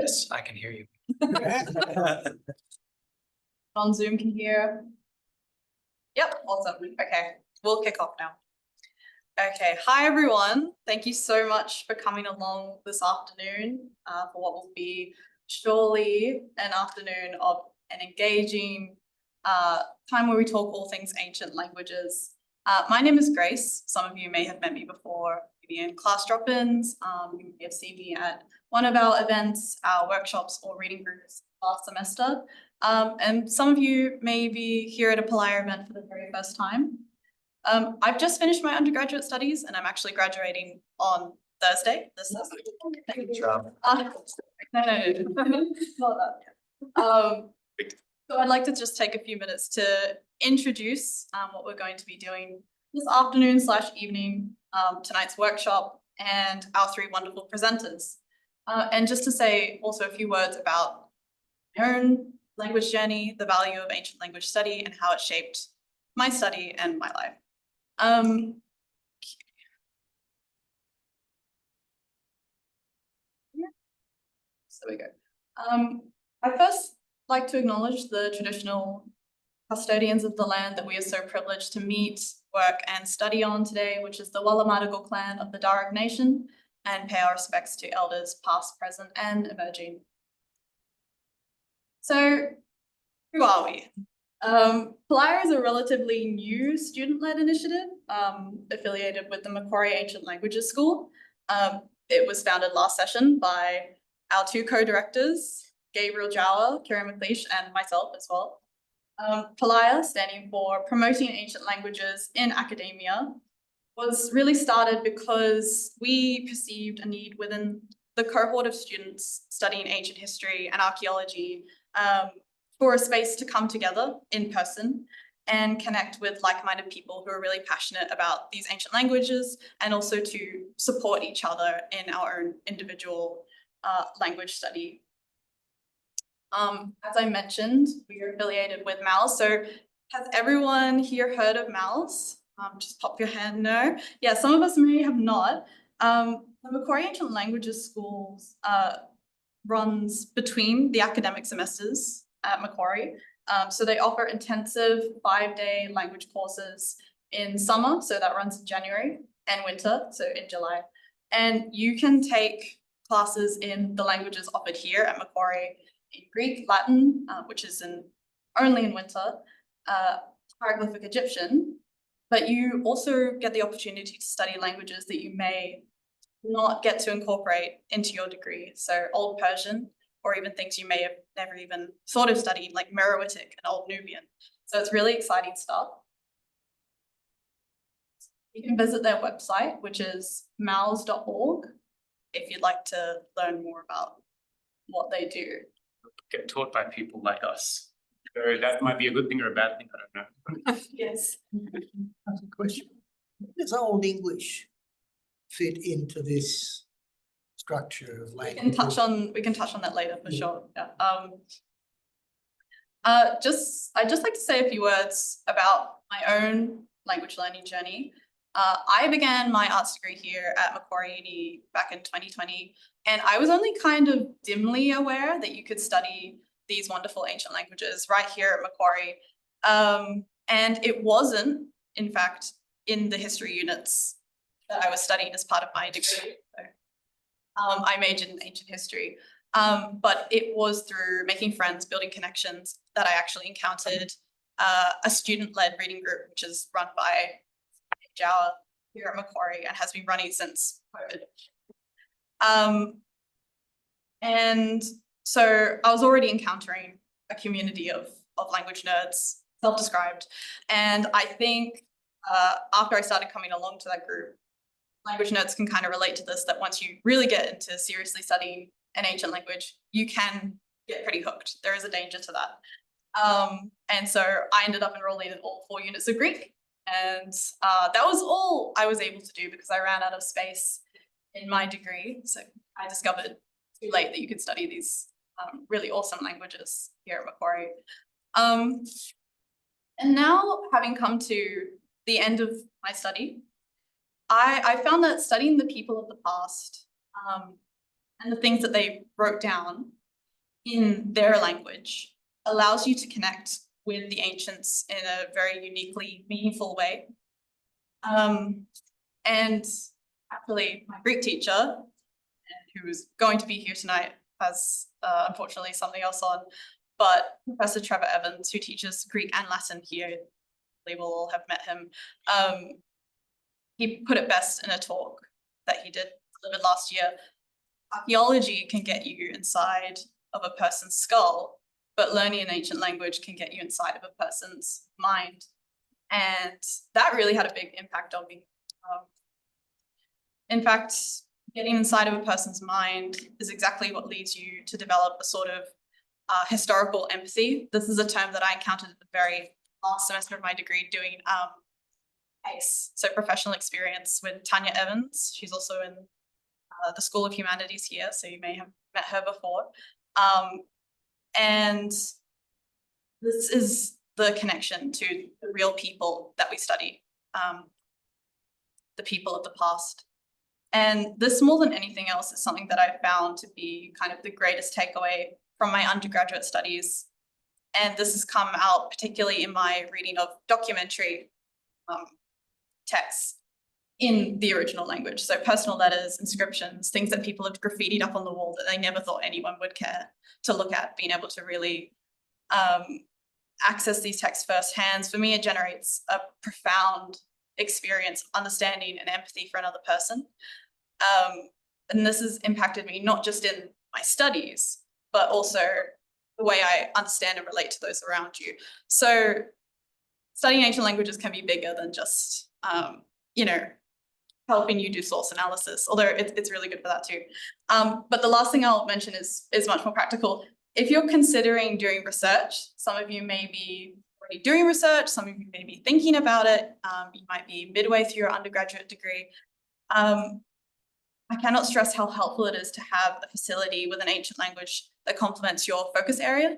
Yes, I can hear you. On Zoom can hear. Yep, awesome. Okay, we'll kick off now. Okay, hi everyone. Thank you so much for coming along this afternoon for what will be surely an afternoon of an engaging time where we talk all things ancient languages. My name is Grace. Some of you may have met me before, maybe in class drop-ins. You may have seen me at one of our events, our workshops or reading groups last semester. And some of you may be here at a PALAIA event for the very first time. I've just finished my undergraduate studies and I'm actually graduating on Thursday. Good job. No, not that. So I'd like to just take a few minutes to introduce what we're going to be doing this afternoon / evening, tonight's workshop, and our three wonderful presenters. And just to say also a few words about my own language journey, the value of ancient language study, and how it shaped my study and my life. Yeah. So we go. I first like to acknowledge the traditional custodians of the land that we are so privileged to meet, work, and study on today, which is the Wallamadigal clan of the Darug Nation, and pay our respects to elders past, present, and emerging. So, who are we? PALAIA is a relatively new student-led initiative affiliated with the Macquarie Ancient Languages School. It was founded last session by our two co-directors, Gabriel Jower, Ciaran, McAliece, and myself as well. PALAIA, standing for Promoting Ancient Languages in Academia, was really started because we perceived a need within the cohort of students studying ancient history and archaeology for a space to come together in person and connect with like-minded people who are really passionate about these ancient languages, and also to support each other in our own individual language study. As I mentioned, we are affiliated with MALS. So has everyone here heard of MALS? Just pop your hand, no? Yeah, some of us may have not. The Macquarie Ancient Languages Schools runs between the academic semesters at Macquarie. So they offer intensive 5-day language courses in summer, so that runs in January, and winter, so in July. And you can take classes in the languages offered here at Macquarie in Greek, Latin, which is only in winter, Hieroglyphic Egyptian, but you also get the opportunity to study languages that you may not get to incorporate into your degree. So Old Persian, or even things you may have never even thought of studying, like Meroitic and Old Nubian. So it's really exciting stuff. You can visit their website, which is mals.org, if you'd like to learn more about what they do. Get taught by people like us. So that might be a good thing or a bad thing, I don't know. Yes. That's a question. Does Old English fit into this structure of language? We can touch on that later for sure. Yeah. I'd just like to say a few words about my own language learning journey. I began my arts degree here at Macquarie Uni back in 2020, and I was only kind of dimly aware that you could study these wonderful ancient languages right here at Macquarie. And it wasn't, in fact, in the history units that I was studying as part of my degree. So, I majored in ancient history, but it was through making friends, building connections, that I actually encountered a student-led reading group, which is run by Jower here at Macquarie and has been running since COVID. And so I was already encountering a community of language nerds, self-described. And I think after I started coming along to that group, language nerds can kind of relate to this, that once you really get into seriously studying an ancient language, you can get pretty hooked. There is a danger to that. And so I ended up enrolling in all 4 units of Greek. And that was all I was able to do because I ran out of space in my degree. So I discovered too late that you could study these really awesome languages here at Macquarie. And now, having come to the end of my study, I found that studying the people of the past and the things that they wrote down in their language allows you to connect with the ancients in a very uniquely meaningful way. And actually, my Greek teacher, who is going to be here tonight, has unfortunately something else on, but Professor Trevor Evans, who teaches Greek and Latin here, I believe we'll all have met him, he put it best in a talk that he delivered last year. Archaeology can get you inside of a person's skull, but learning an ancient language can get you inside of a person's mind. And that really had a big impact on me. In fact, getting inside of a person's mind is exactly what leads you to develop a sort of historical empathy. This is a term that I encountered at the very last semester of my degree doing PACE, so professional experience, with Tanya Evans. She's also in the School of Humanities here, so you may have met her before. And this is the connection to the real people that we study, the people of the past. And this, more than anything else, is something that I found to be kind of the greatest takeaway from my undergraduate studies. And this has come out particularly in my reading of documentary texts in the original language. So personal letters, inscriptions, things that people have graffitied up on the wall that they never thought anyone would care to look at, being able to really access these texts firsthand. For me, it generates a profound experience of understanding and empathy for another person. And this has impacted me not just in my studies, but also the way I understand and relate to those around you. So studying ancient languages can be bigger than just, you know, helping you do source analysis, although it's really good for that too. But the last thing I'll mention is much more practical. If you're considering doing research, some of you may be already doing research, some of you may be thinking about it, you might be midway through your undergraduate degree. I cannot stress how helpful it is to have a facility with an ancient language that complements your focus area.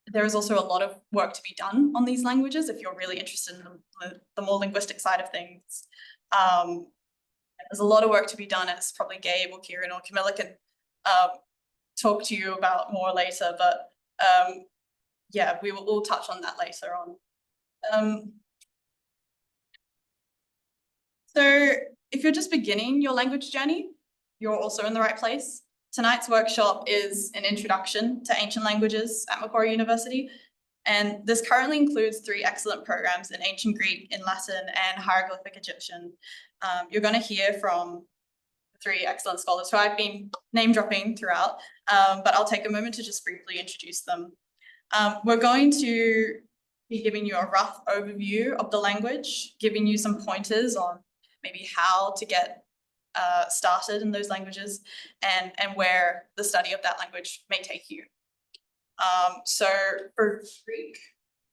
There is also a lot of work to be done on these languages if you're really interested in the more linguistic side of things. There's a lot of work to be done, as probably Gabe or Ciaran or Camilla can talk to you about more later, but yeah, we'll touch on that later on. So if you're just beginning your language journey, you're also in the right place. Tonight's workshop is an introduction to ancient languages at Macquarie University, and this currently includes 3 excellent programs in ancient Greek, in Latin, and Hieroglyphic Egyptian. You're going to hear from 3 excellent scholars who I've been name dropping throughout, but I'll take a moment to just briefly introduce them. We're going to be giving you a rough overview of the language, giving you some pointers on maybe how to get started in those languages and where the study of that language may take you. So for Greek,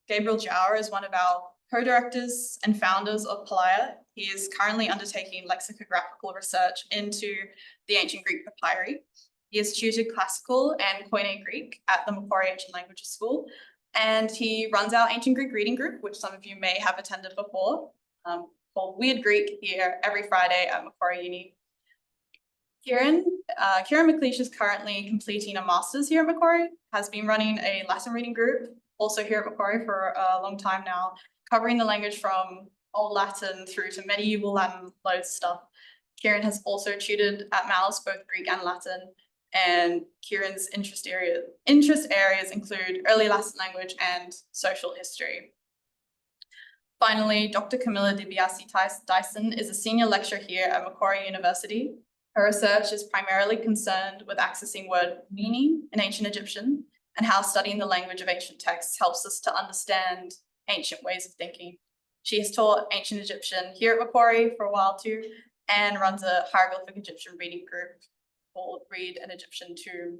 Gabriel Jower is one of our co-directors and founders of PALAIA. He is currently undertaking lexicographical research into the ancient Greek papyri. He has tutored classical and Koine Greek at the Macquarie Ancient Languages School, and he runs our ancient Greek reading group, which some of you may have attended before, called Weird Greek, here every Friday at Macquarie Uni. Ciaran McAliece is currently completing a master's here at Macquarie, has been running a Latin reading group, also here at Macquarie for a long time now, covering the language from Old Latin through to medieval Latin, loads of stuff. Ciaran has also tutored at McAliece, both Greek and Latin, and Ciaran's interest areas include early Latin language and social history. Finally, Dr. Camilla Di Biase-Dyson is a senior lecturer here at Macquarie University. Her research is primarily concerned with accessing word meaning in ancient Egyptian and how studying the language of ancient texts helps us to understand ancient ways of thinking. She has taught ancient Egyptian here at Macquarie for a while too, and runs a Hieroglyphic Egyptian reading group called Read an Egyptian Tomb.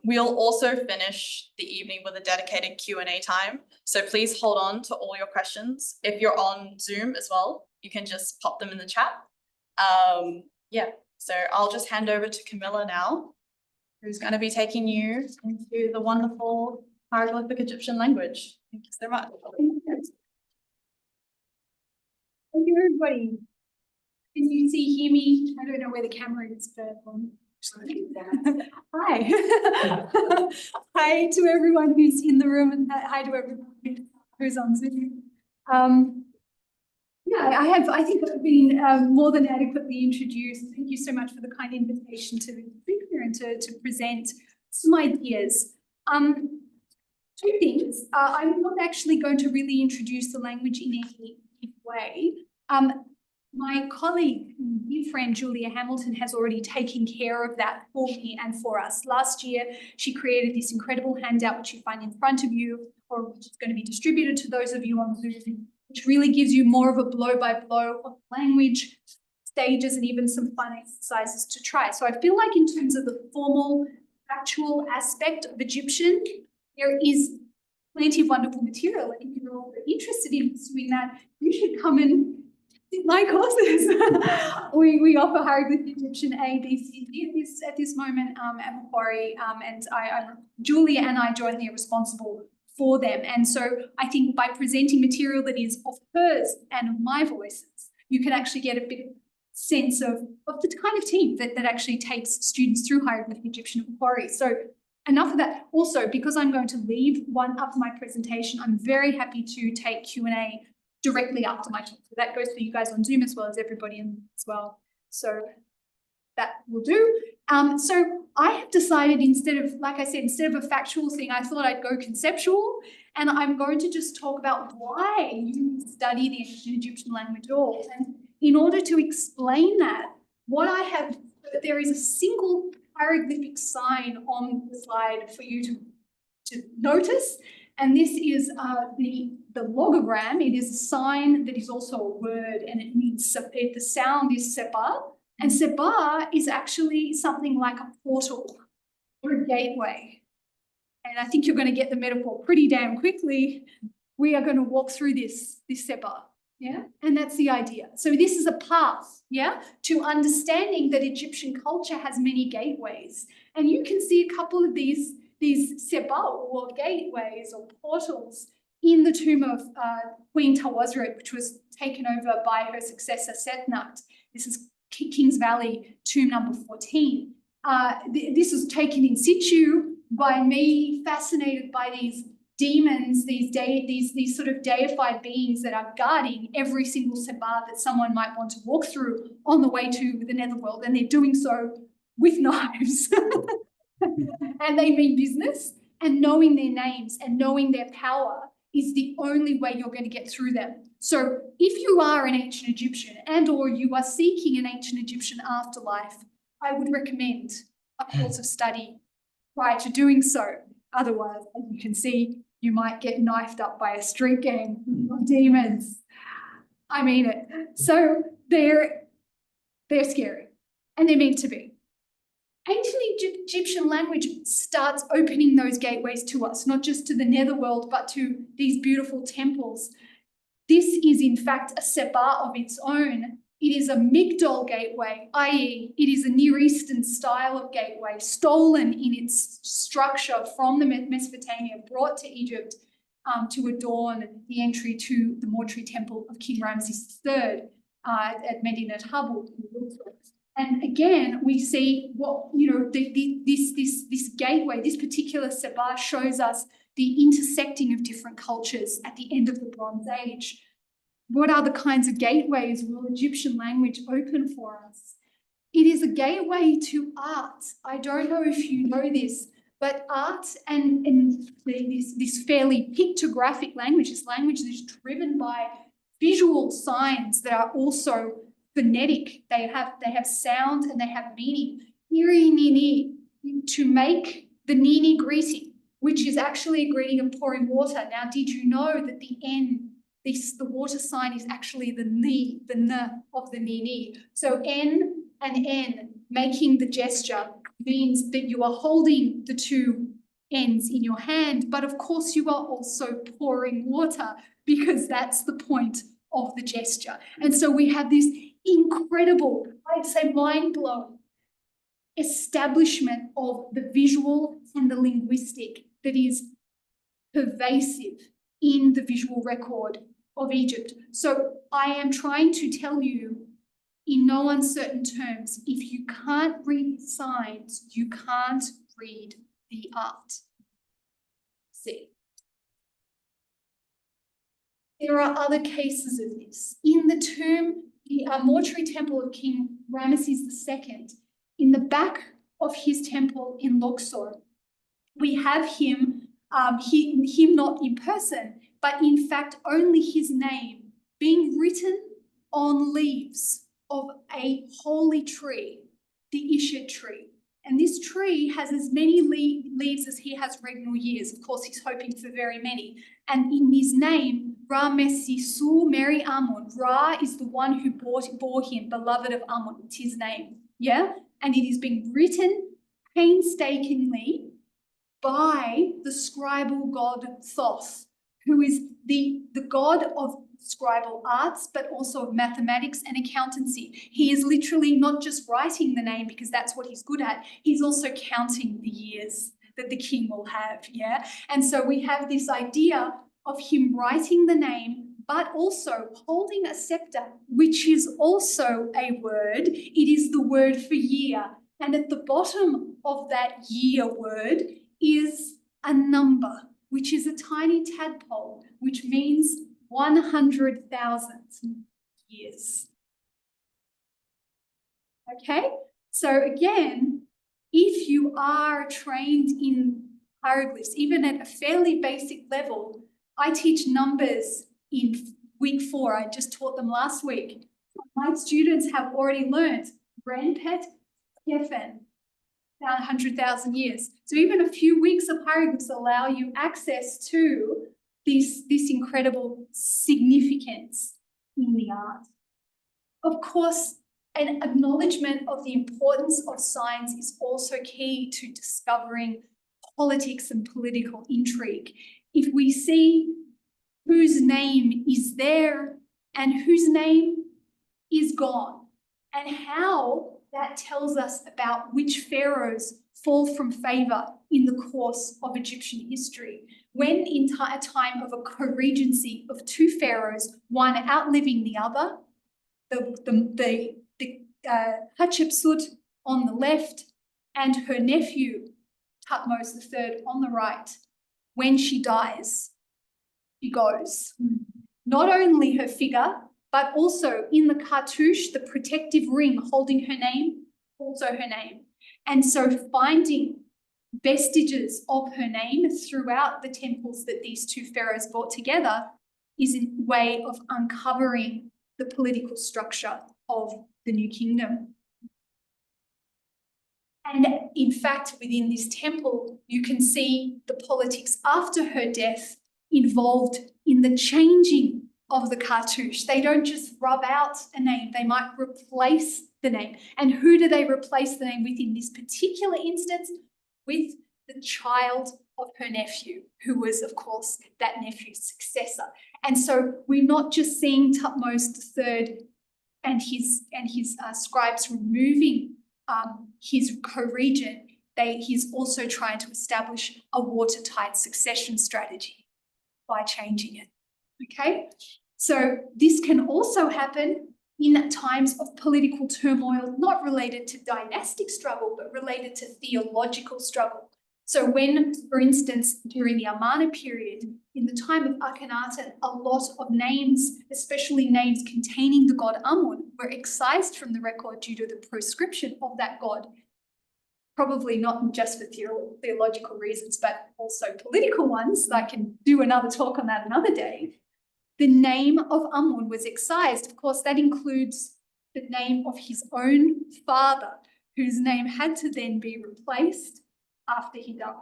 We'll also finish the evening with a dedicated Q&A time, so please hold on to all your questions. If you're on Zoom as well, you can just pop them in the chat. Yeah, so I'll just hand over to Camilla now, who's going to be taking you into the wonderful Hieroglyphic Egyptian language. Thank you so much. Thank you, everybody. Can you hear me? I don't know where the camera is, but hi. Hi to everyone who's in the room, and hi to everyone who's on Zoom. Yeah, I think I've been more than adequately introduced. Thank you so much for the kind invitation to be here and to present some ideas. Two things. I'm not actually going to really introduce the language in any way. My colleague, dear friend Julia Hamilton, has already taken care of that for me and for us. Last year, she created this incredible handout, which you find in front of you, or which is going to be distributed to those of you on Zoom, which really gives you more of a blow-by-blow of language, stages, and even some fun exercises to try. So I feel like in terms of the formal, factual aspect of Egyptian, there is plenty of wonderful material. And if you're all interested in pursuing that, you should come and take my courses. we offer Hieroglyphic Egyptian A, B, C, D at this moment at Macquarie, and Julia and I jointly are responsible for them. And so I think by presenting material that is of hers and of my voices, you can actually get a bit of sense of the kind of team that actually takes students through Hieroglyphic Egyptian at Macquarie. So enough of that. Also, because I'm going to leave one up my presentation, I'm very happy to take Q&A directly after my talk. So that goes for you guys on Zoom as well as everybody in as well. So that will do. So I have decided instead of, like I said, instead of a factual thing, I thought I'd go conceptual, and I'm going to just talk about why you study the ancient Egyptian language at all. And in order to explain that, what I have, there is a single hieroglyphic sign on the slide for you to notice, and this is the logogram. It is a sign that is also a word, and it means, the sound is seba. And seba is actually something like a portal or a gateway. And I think you're going to get the metaphor pretty damn quickly. We are going to walk through this seba, yeah? And that's the idea. So this is a path, yeah, to understanding that Egyptian culture has many gateways. And you can see a couple of these seba or gateways or portals in the tomb of Queen Tawazret, which was taken over by her successor Setnat. This is Kings Valley, tomb number 14. This was taken in situ by me, fascinated by these demons, these sort of deified beings that are guarding every single seba that someone might want to walk through on the way to the netherworld, and they're doing so with knives. And they mean business, and knowing their names and knowing their power is the only way you're going to get through them. So if you are an ancient Egyptian and or you are seeking an ancient Egyptian afterlife, I would recommend a course of study prior to doing so. Otherwise, as you can see, you might get knifed up by a street gang of demons. I mean it. So they're scary, and they're meant to be. Ancient Egyptian language starts opening those gateways to us, not just to the netherworld, but to these beautiful temples. This is, in fact, a seba of its own. It is a Migdol gateway, i.e. it is a Near Eastern style of gateway, stolen in its structure from the Mesopotamia, brought to Egypt to adorn the entry to the mortuary temple of King Ramses III at Medinet Habu. And again, we see what, you know, this gateway, this particular seba shows us the intersecting of different cultures at the end of the Bronze Age. What are the kinds of gateways will Egyptian language open for us? It is a gateway to art. I don't know if you know this, but art and this fairly pictographic language, this language that is driven by visual signs that are also phonetic. They have sound and they have meaning. Iri nini, to make the nini greeting, which is actually a greeting of pouring water. Now, did you know that the N, the water sign is actually the ni, the N of the nini? So N and N, making the gesture, means that you are holding the two ends in your hand, but of course you are also pouring water, because that's the point of the gesture. And so we have this incredible, I'd say mind-blowing establishment of the visual and the linguistic that is pervasive in the visual record of Egypt. So I am trying to tell you in no uncertain terms, if you can't read the signs, you can't read the art. See. There are other cases of this. In the tomb, the mortuary temple of King Ramesses II, in the back of his temple in Luxor, we have him, him not in person, but in fact only his name being written on leaves of a holy tree, the Ishid tree. And this tree has as many leaves as he has regnal years. Of course, he's hoping for very many. And in his name, Ra Messisu Mary Amun, Ra is the one who bore him, beloved of Amun. It's his name, yeah? And it is being written painstakingly by the scribal god Thoth, who is the god of scribal arts, but also of mathematics and accountancy. He is literally not just writing the name because that's what he's good at, he's also counting the years that the king will have, yeah? And so we have this idea of him writing the name, but also holding a scepter, which is also a word. It is the word for year. And at the bottom of that year word is a number, which is a tiny tadpole, which means 100,000 years. Okay, so again, if you are trained in hieroglyphs, even at a fairly basic level, I teach numbers in week 4. I just taught them last week. My students have already learned Renpet, Geffen, 100,000 years. So even a few weeks of hieroglyphs allow you access to this incredible significance in the art. Of course, an acknowledgement of the importance of signs is also key to discovering politics and political intrigue. If we see whose name is there and whose name is gone, and how that tells us about which pharaohs fall from favor in the course of Egyptian history. When in a time of a co-regency of 2 pharaohs, one outliving the other, the Hatshepsut on the left and her nephew, Thutmose III, on the right, when she dies, she goes. Not only her figure, but also in the cartouche, the protective ring holding her name, also her name. And so finding vestiges of her name throughout the temples that these 2 pharaohs brought together is a way of uncovering the political structure of the New Kingdom. And in fact, within this temple, you can see the politics after her death involved in the changing of the cartouche. They don't just rub out a name, they might replace the name. And who do they replace the name with in this particular instance? With the child of her nephew, who was, of course, that nephew's successor. And so we're not just seeing Thutmose III and his scribes removing his co-regent, he's also trying to establish a watertight succession strategy by changing it, okay? So this can also happen in times of political turmoil, not related to dynastic struggle, but related to theological struggle. So when, for instance, during the Amarna period, in the time of Akhenaten, a lot of names, especially names containing the god Amun, were excised from the record due to the proscription of that god. Probably not just for theological reasons, but also political ones. I can do another talk on that another day. The name of Amun was excised. Of course, that includes the name of his own father, whose name had to then be replaced after he died.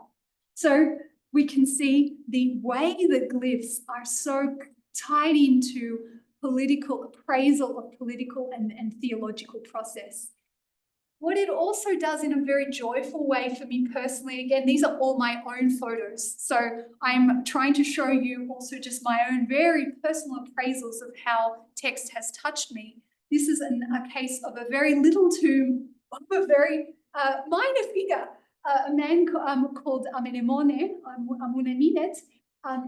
So we can see the way that glyphs are so tied into political appraisal of political and theological process. What it also does in a very joyful way for me personally, again, these are all my own photos. So I'm trying to show you also just my own very personal appraisals of how text has touched me. This is a case of a very little tomb of a very minor figure, a man called Amenemone, Amuneminet,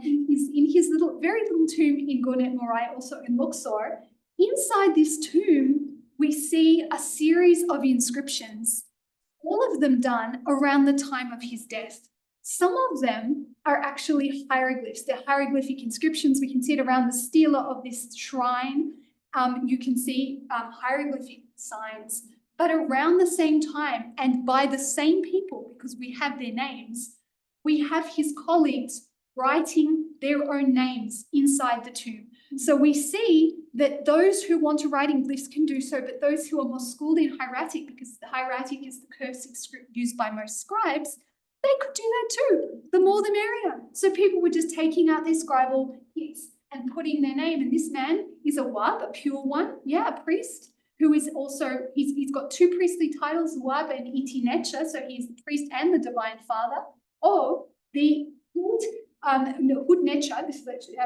in his very little tomb in Gonet Morai, also in Luxor. Inside this tomb, we see a series of inscriptions, all of them done around the time of his death. Some of them are actually hieroglyphs. They're hieroglyphic inscriptions. We can see it around the stela of this shrine. You can see hieroglyphic signs, but around the same time and by the same people, because we have their names, we have his colleagues writing their own names inside the tomb. So we see that those who want to write in glyphs can do so, but those who are more schooled in hieratic, because the hieratic is the cursive script used by most scribes, they could do that too. The more the merrier. So people were just taking out their scribal hits and putting their name. And this man is a wab, a pure one, yeah, a priest, who is also, he's got two priestly titles, wab and itinecha, so he's the priest and the divine father of the Hudnecha, this is actually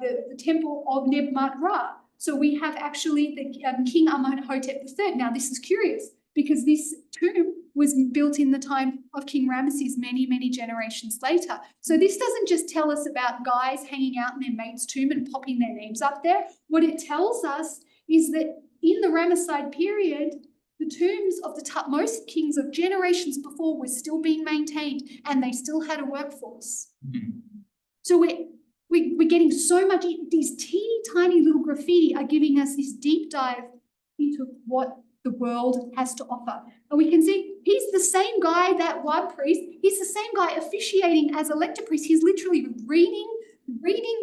the temple of Nebmat Ra. So we have actually the King Amenhotep III. Now this is curious because this tomb was built in the time of King Ramesses many, many generations later. So this doesn't just tell us about guys hanging out in their mate's tomb and popping their names up there. What it tells us is that in the Ramesside period, the tombs of the Tutmosis kings of generations before were still being maintained and they still had a workforce. So we're getting so much, these teeny tiny little graffiti are giving us this deep dive into what the world has to offer. And we can see he's the same guy, that Wab priest, he's the same guy officiating as a lector priest. He's literally reading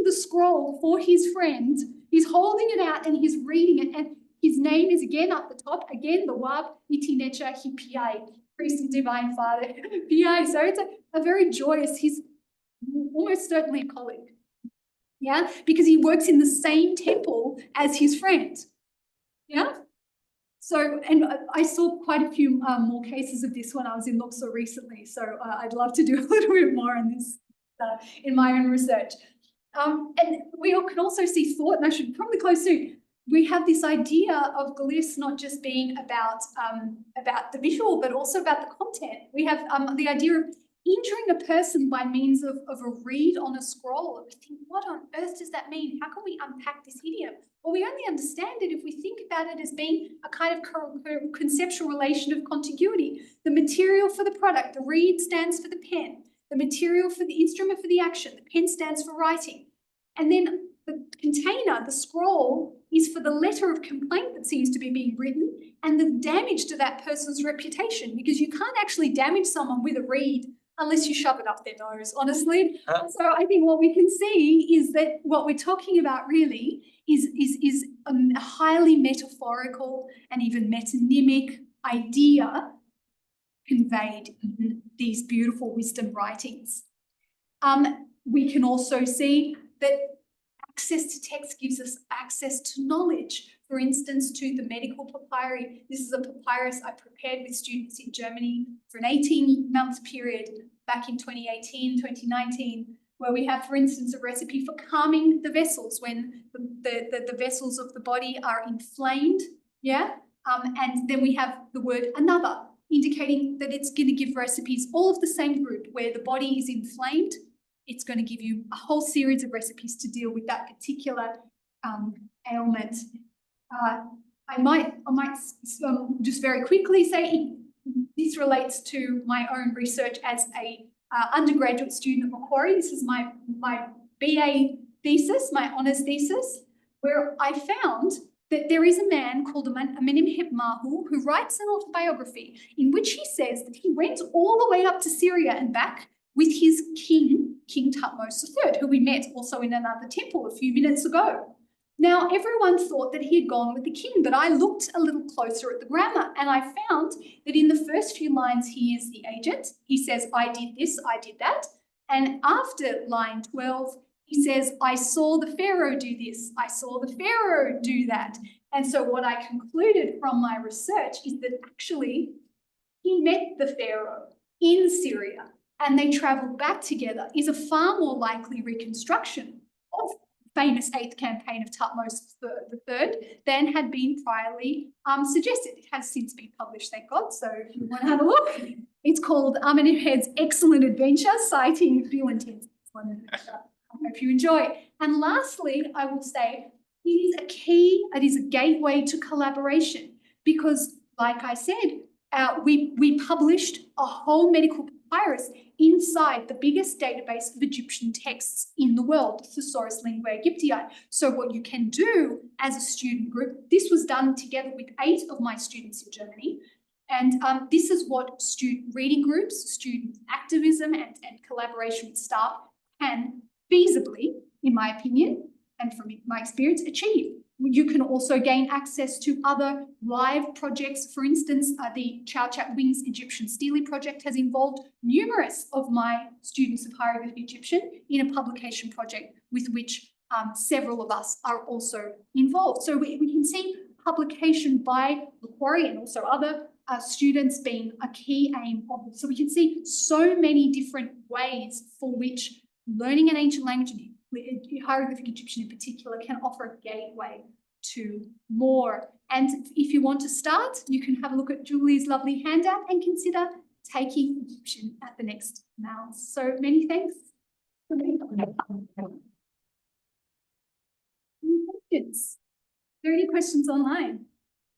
the scroll for his friend. He's holding it out and he's reading it. And his name is again up the top, again, the Wab Itinecha Hipiai, priest and divine father, Piai. So it's a very joyous, he's almost certainly a colleague, yeah, because he works in the same temple as his friend, yeah. So, and I saw quite a few more cases of this when I was in Luxor recently, so I'd love to do a little bit more on this in my own research. And we can also see thought, and I should probably close soon. We have this idea of glyphs not just being about the visual, but also about the content. We have the idea of injuring a person by means of a read on a scroll. And we think, what on earth does that mean? How can we unpack this idiom? Well, we only understand it if we think about it as being a kind of conceptual relation of contiguity. The material for the product, the reed stands for the pen. The material for the instrument for the action, the pen stands for writing. And then the container, the scroll, is for the letter of complaint that seems to be being written and the damage to that person's reputation, because you can't actually damage someone with a reed unless you shove it up their nose, honestly. So I think what we can see is that what we're talking about really is a highly metaphorical and even metonymic idea conveyed in these beautiful wisdom writings. We can also see that access to text gives us access to knowledge. For instance, to the medical papyri. This is a papyrus I prepared with students in Germany for an 18-month period back in 2018, 2019, where we have, for instance, a recipe for calming the vessels when the vessels of the body are inflamed, yeah? And then we have the word another, indicating that it's going to give recipes all of the same group. Where the body is inflamed, it's going to give you a whole series of recipes to deal with that particular ailment. I might just very quickly say this relates to my own research as a undergraduate student at Macquarie. This is my BA thesis, my honours thesis, where I found that there is a man called Amenemheb Mahu who writes an autobiography in which he says that he went all the way up to Syria and back with his king, King Tutmosis III, who we met also in another temple a few minutes ago. Now, everyone thought that he had gone with the king, but I looked a little closer at the grammar and I found that in the first few lines, he is the agent. He says, I did this, I did that. And after line 12, he says, I saw the Pharaoh do this, I saw the Pharaoh do that. And so what I concluded from my research is that actually he met the Pharaoh in Syria and they traveled back together is a far more likely reconstruction of famous 8th campaign of Tutmosis III than had been priorly suggested. It has since been published, thank God, so if you want to have a look. It's called Amenemheb's Excellent Adventure, citing Bill and Ted's Excellent Adventure. I hope you enjoy. And lastly, I will say, it is a key, it is a gateway to collaboration, because, like I said, we published a whole medical papyrus inside the biggest database of Egyptian texts in the world, the Thesaurus Linguae Egyptii. So what you can do as a student group, this was done together with 8 of my students in Germany, and this is what student reading groups, student activism and collaboration with staff can feasibly, in my opinion, and from my experience, achieve. You can also gain access to other live projects. For instance, the Chow Chat Wings Egyptian Steely project has involved numerous of my students of Hieroglyphic Egyptian in a publication project with which several of us are also involved. So we can see publication by Macquarie and also other students being a key aim of it. So we can see so many different ways for which learning an ancient language, Hieroglyphic Egyptian in particular, can offer a gateway to more. And if you want to start, you can have a look at Julie's lovely handout and consider taking Egyptian at the next MALS. So many thanks. Any questions? Are there any questions online?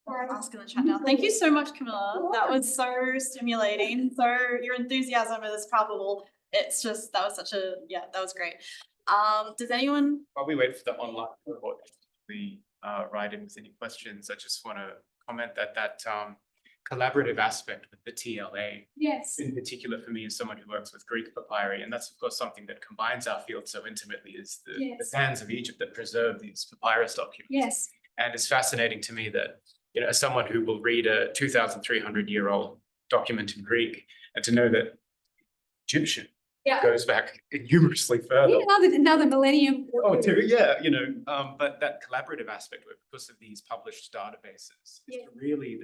I'll ask in the chat now. Thank you so much, Camilla. That was so stimulating. So your enthusiasm is palpable. It's just, that was such a, yeah, that was great. Does anyone? While we wait for the online report, we write in with any questions, I just want to comment that collaborative aspect with the TLA, Yes. in particular for me as someone who works with Greek papyri, and that's of course something that combines our field so intimately, is the sands of Egypt that preserve these papyrus documents. Yes. And it's fascinating to me that, you know, as someone who will read a 2,300-year-old document in Greek, and to know that Egyptian goes back numerously further. Yeah, another millennium. Oh, yeah, you know, but that collaborative aspect of it, because of these published databases, it's really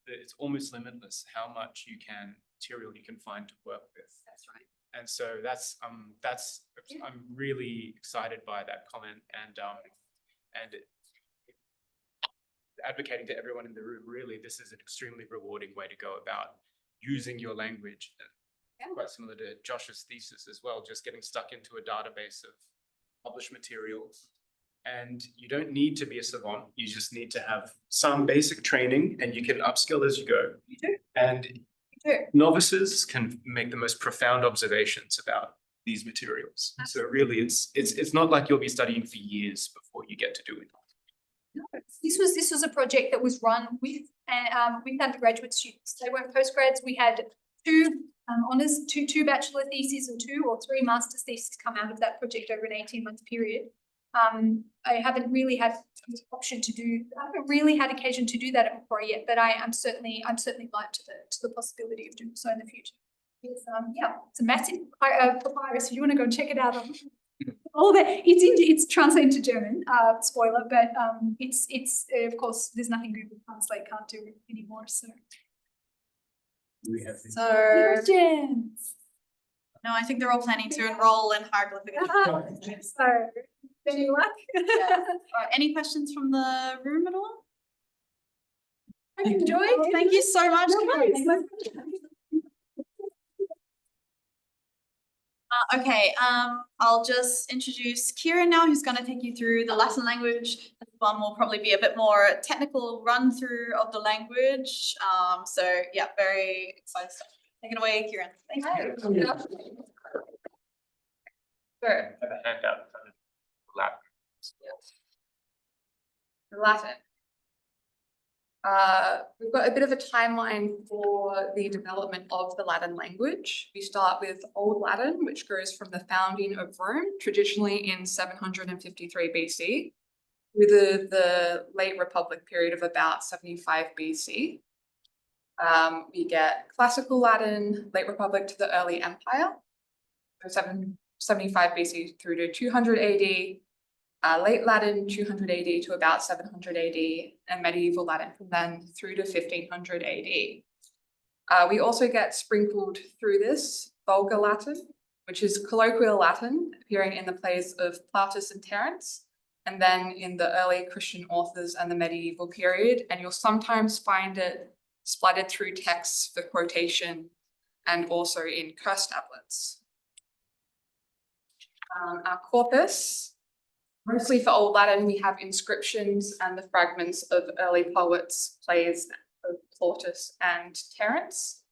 it's almost limitless how much material you can find to work with. That's right. And so that's I'm really excited by that comment, and advocating to everyone in the room, really, this is an extremely rewarding way to go about using your language. Quite similar to Josh's thesis as well, just getting stuck into a database of published materials. And you don't need to be a savant, you just need to have some basic training, and you can upskill as you go. You do. And You do. novices can make the most profound observations about these materials. So really, it's not like you'll be studying for years before you get to do it. No, this was a project that was run with undergraduate students. They weren't postgrads. We had 2 honours, two bachelor theses and 2 or 3 master's theses come out of that project over an 18-month period. I haven't really had occasion to do that at Macquarie yet, but I'm certainly alive to the possibility of doing so in the future. It's it's a massive papyrus. If you want to go and check it out, it's translated to German. Spoiler, but it's of course there's nothing Google Translate can't do anymore. So. We have Questions. No, I think they're all planning to enroll in Hieroglyphic Egyptian. So, any luck? Any questions from the room at all? I enjoyed. Thank you so much. Okay, I'll just introduce Ciaran now, who's going to take you through the Latin language. This one will probably be a bit more technical run through of the language. So yeah, very excited stuff. Take it away, Ciaran. Thank you. Sure. have a handout in front of Latin. Latin. We've got a bit of a timeline for the development of the Latin language. We start with Old Latin, which goes from the founding of Rome, traditionally in 753 BC, through the late Republic period of about 75 BC. We get Classical Latin, late Republic to the early Empire, so 775 BC through to 200 AD. Late Latin, 200 AD to about 700 AD, and medieval Latin from then through to 1500 AD. We also get sprinkled through this Vulgar Latin, which is colloquial Latin, appearing in the plays of Plautus and Terence, and then in the early Christian authors and the medieval period, and you'll sometimes find it splattered through texts for quotation and also in curse tablets. Our corpus Mostly for Old Latin, we have inscriptions and the fragments of early poets, plays of Plautus and Terence.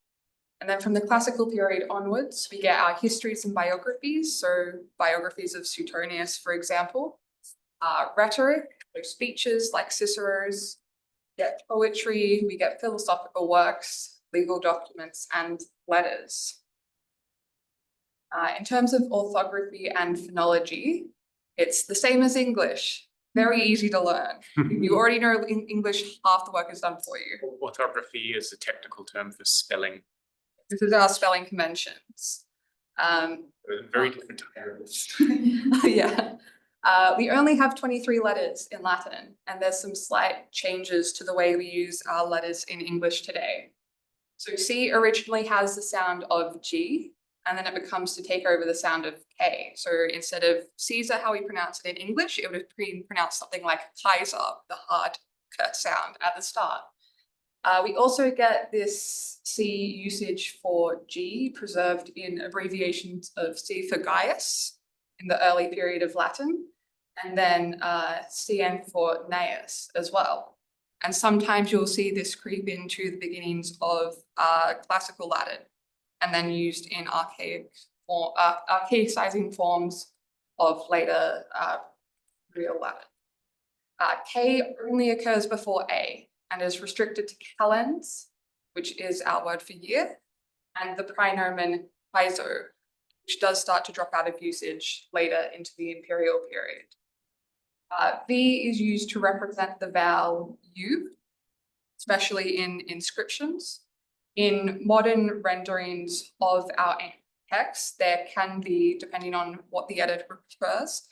And then from the classical period onwards, we get our histories and biographies. So biographies of Suetonius, for example, rhetoric, so speeches like Cicero's, we get poetry, we get philosophical works, legal documents, and letters. In terms of orthography and phonology, it's the same as English, very easy to learn. If you already know English, half the work is done for you. Orthography is a technical term for spelling. This is our spelling conventions. Very different terms. Yeah. We only have 23 letters in Latin, and there's some slight changes to the way we use our letters in English today. So C originally has the sound of G, and then it becomes to take over the sound of K. So instead of Caesar, how we pronounce it in English, it would have been pronounced something like Kaiser, the hard K sound at the start. We also get this C usage for G preserved in abbreviations of C for Gaius in the early period of Latin, and then CN for Gnaeus as well. And sometimes you'll see this creep into the beginnings of classical Latin, and then used in archaicizing forms of later real Latin. K only occurs before A and is restricted to calends, which is our word for year, and the praenomen paizo, which does start to drop out of usage later into the imperial period. V is used to represent the vowel U, especially in inscriptions. In modern renderings of our texts, there can be, depending on what the editor prefers,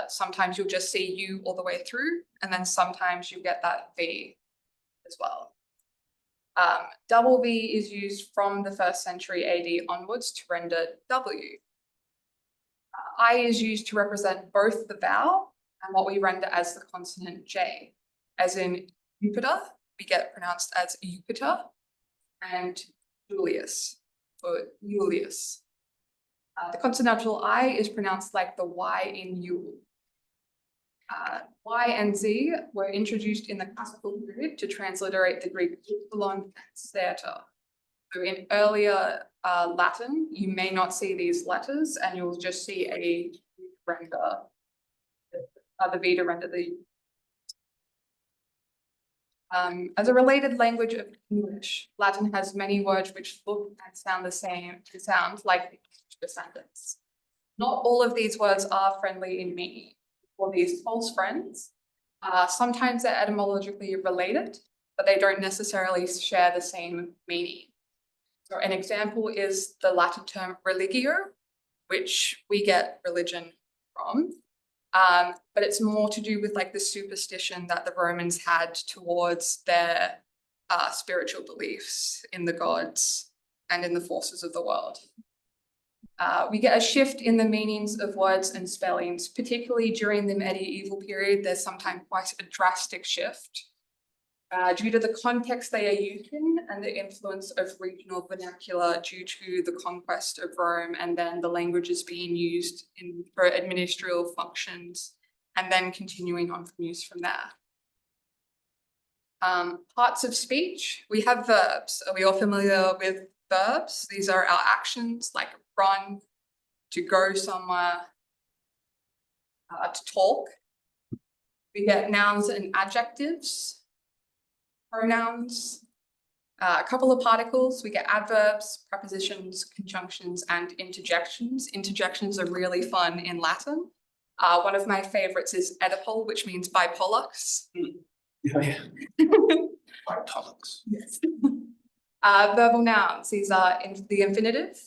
sometimes you'll just see U all the way through, and then sometimes you get that V as well. Double V is used from the 1st century AD onwards to render W. I is used to represent both the vowel and what we render as the consonant J, as in Jupiter, we get pronounced as Jupiter, and Julius, or Julius. The consonantal I is pronounced like the Y in Yule. Y and Z were introduced in the classical period to transliterate the Greek epsilon and theta. So in earlier Latin, you may not see these letters, and you'll just see a render, the V to render the. As a related language of English, Latin has many words which look and sound the same, sound like descendants. Not all of these words are friendly in meaning. For these false friends, sometimes they're etymologically related, but they don't necessarily share the same meaning. So an example is the Latin term religio, which we get religion from, but it's more to do with like the superstition that the Romans had towards their spiritual beliefs in the gods and in the forces of the world. We get a shift in the meanings of words and spellings, particularly during the medieval period. There's sometimes quite a drastic shift due to the context they are used in and the influence of regional vernacular due to the conquest of Rome, and then the languages being used for administrative functions, and then continuing on from use from there. Parts of speech, we have verbs. Are we all familiar with verbs? These are our actions like run, to go somewhere, to talk. We get nouns and adjectives, pronouns, a couple of particles. We get adverbs, prepositions, conjunctions, and interjections. Interjections are really fun in Latin. One of my favorites is Oedipal, which means by Pollux. Yeah. By Pollux. Yes. Verbal nouns, these are the infinitive,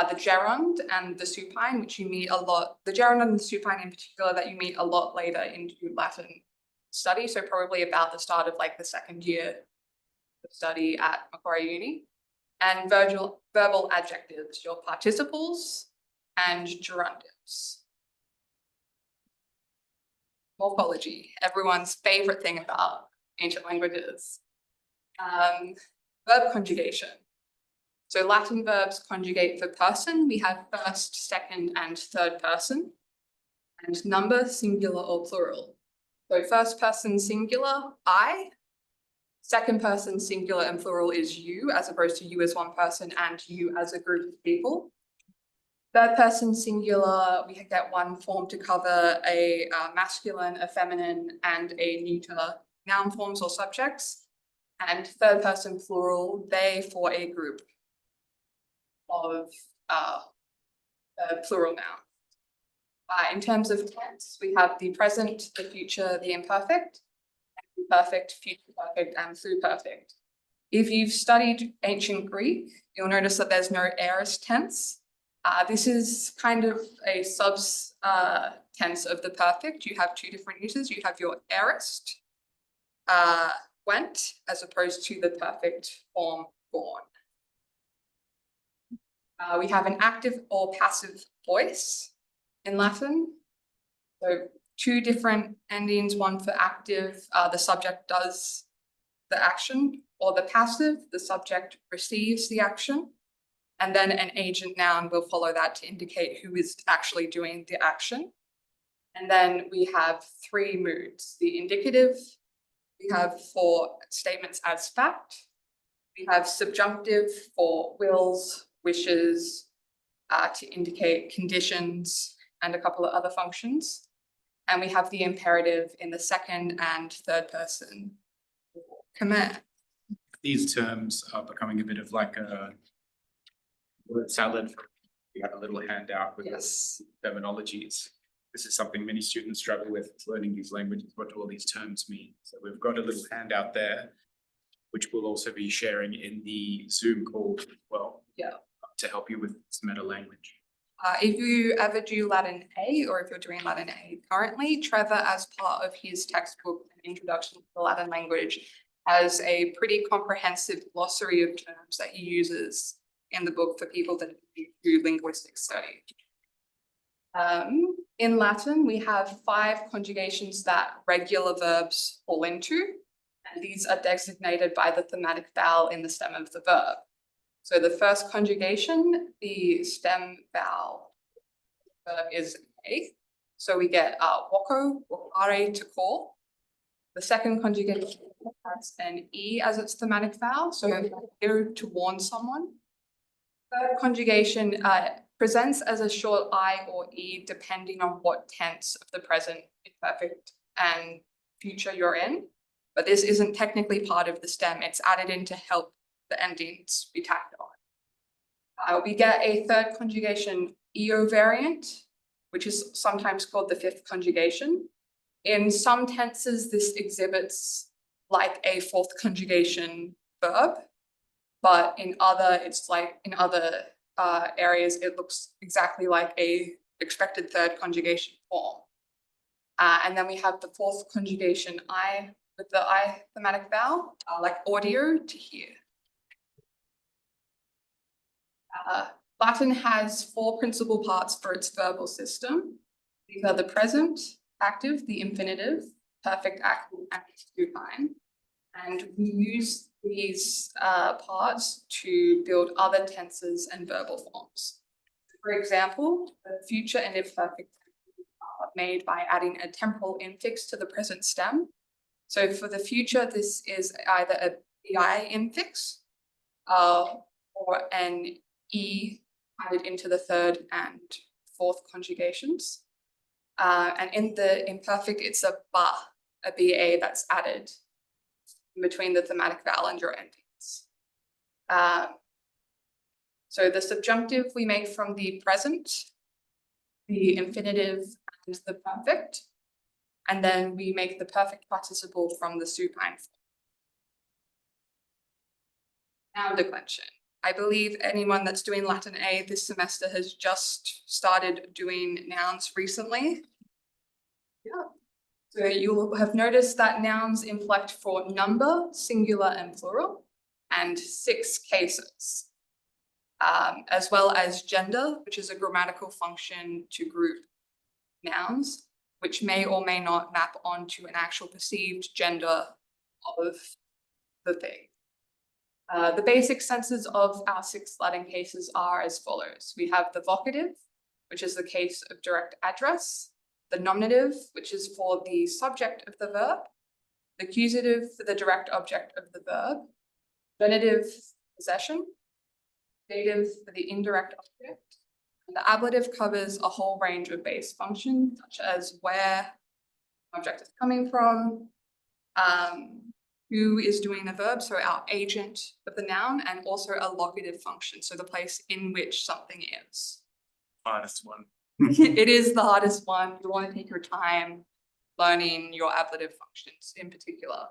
the gerund and the supine, which you meet a lot, the gerund and the supine in particular, that you meet a lot later into Latin study, so probably about the start of like the 2nd year of study at Macquarie Uni. And verbal adjectives, your participles and gerundives. Morphology, everyone's favorite thing about ancient languages. Verb conjugation. So Latin verbs conjugate for person. We have first, second, and third person. and number, singular or plural. So first person singular, I. Second person singular and plural is you, as opposed to you as one person and you as a group of people. Third person singular, we get one form to cover a masculine, a feminine, and a neuter noun forms or subjects. And third person plural, they for a group of plural noun. In terms of tense, we have the present, the future, the imperfect, perfect, future perfect, and pluperfect. If you've studied ancient Greek, you'll notice that there's no aorist tense. This is kind of a tense of the perfect. You have two different uses. You have your aorist, went, as opposed to the perfect form, gone. We have an active or passive voice in Latin. So two different endings, one for active, the subject does the action, or the passive, the subject receives the action. And then an agent noun will follow that to indicate who is actually doing the action. And then we have three moods. The indicative, we have for statements as fact. We have subjunctive for wills, wishes, to indicate conditions, and a couple of other functions. And we have the imperative in the second and third person command. These terms are becoming a bit of like a word salad. We have a little handout with Yes. terminologies. This is something many students struggle with, learning these languages. What do all these terms mean? So we've got a little handout there, which we'll also be sharing in the Zoom call as well. Yeah. To help you with this meta language. If you ever do Latin A, or if you're doing Latin A currently, Trevor, as part of his textbook, An Introduction to the Latin Language, has a pretty comprehensive glossary of terms that he uses in the book for people that do linguistic study. In Latin, we have 5 conjugations that regular verbs fall into, and these are designated by the thematic vowel in the stem of the verb. So the first conjugation, the stem vowel verb is a. So we get woko, wokare, to call. The second conjugation has an e as its thematic vowel, so to warn someone. Third conjugation presents as a short I or E depending on what tense of the present, imperfect, and future you're in. But this isn't technically part of the stem. It's added in to help the endings be tacked on. We get a third conjugation EO variant, which is sometimes called the fifth conjugation. In some tenses, this exhibits like a fourth conjugation verb, but in other, areas, it looks exactly like a expected third conjugation form. And then we have the fourth conjugation I with the I thematic vowel, like audio, to hear. Latin has 4 principal parts for its verbal system. These are the present, active, the infinitive, perfect, active, and supine. And we use these parts to build other tenses and verbal forms. For example, the future and imperfect are made by adding a temporal infix to the present stem. So for the future, this is either a bi infix or an e added into the third and fourth conjugations. And in the imperfect, it's a ba that's added in between the thematic vowel and your endings. So the subjunctive we make from the present, the infinitive, and the perfect. And then we make the perfect participle from the supine form. Noun declension. I believe anyone that's doing Latin A this semester has just started doing nouns recently. Yeah. So you will have noticed that nouns inflect for number, singular and plural, and 6 cases, as well as gender, which is a grammatical function to group nouns, which may or may not map onto an actual perceived gender of the thing. The basic senses of our 6 Latin cases are as follows. We have the vocative, which is the case of direct address, the nominative, which is for the subject of the verb, the accusative for the direct object of the verb, genitive possession, dative for the indirect object, and the ablative covers a whole range of base functions, such as where object is coming from, who is doing the verb, so our agent of the noun, and also a locative function, so the place in which something is. Hardest one. It is the hardest one. You want to take your time learning your ablative functions in particular.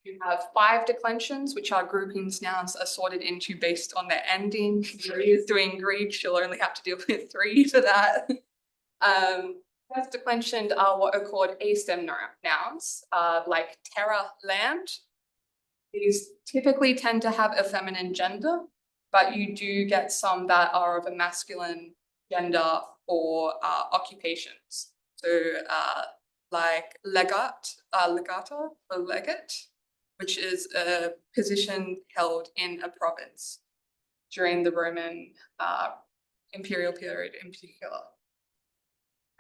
You have 5 declensions, which are groupings nouns assorted into based on their ending. Maria is doing Greek, she'll only have to deal with 3 for that. First declensioned are what are called A-stem nouns, like terra, land. These typically tend to have a feminine gender, but you do get some that are of a masculine gender for occupations. So like legata or legate, which is a position held in a province during the Roman imperial period in particular.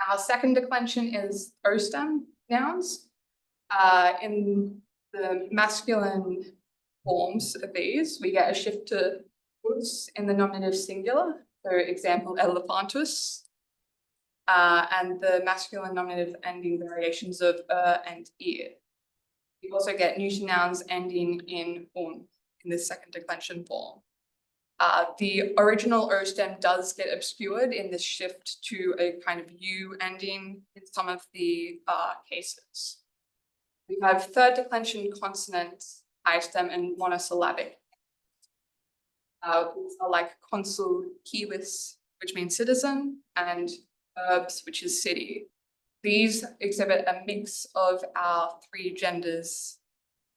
Our second declension is O-stem nouns. In the masculine forms of these, we get a shift to us in the nominative singular. For example, elephantus. And the masculine nominative ending variations of and ear. We also get neuter nouns ending in in this second declension form. The original O stem does get obscured in this shift to a kind of U ending in some of the cases. We have third declension consonants, I stem, and monosyllabic. Like consul civis, which means citizen, and urbs, which is city. These exhibit a mix of our 3 genders.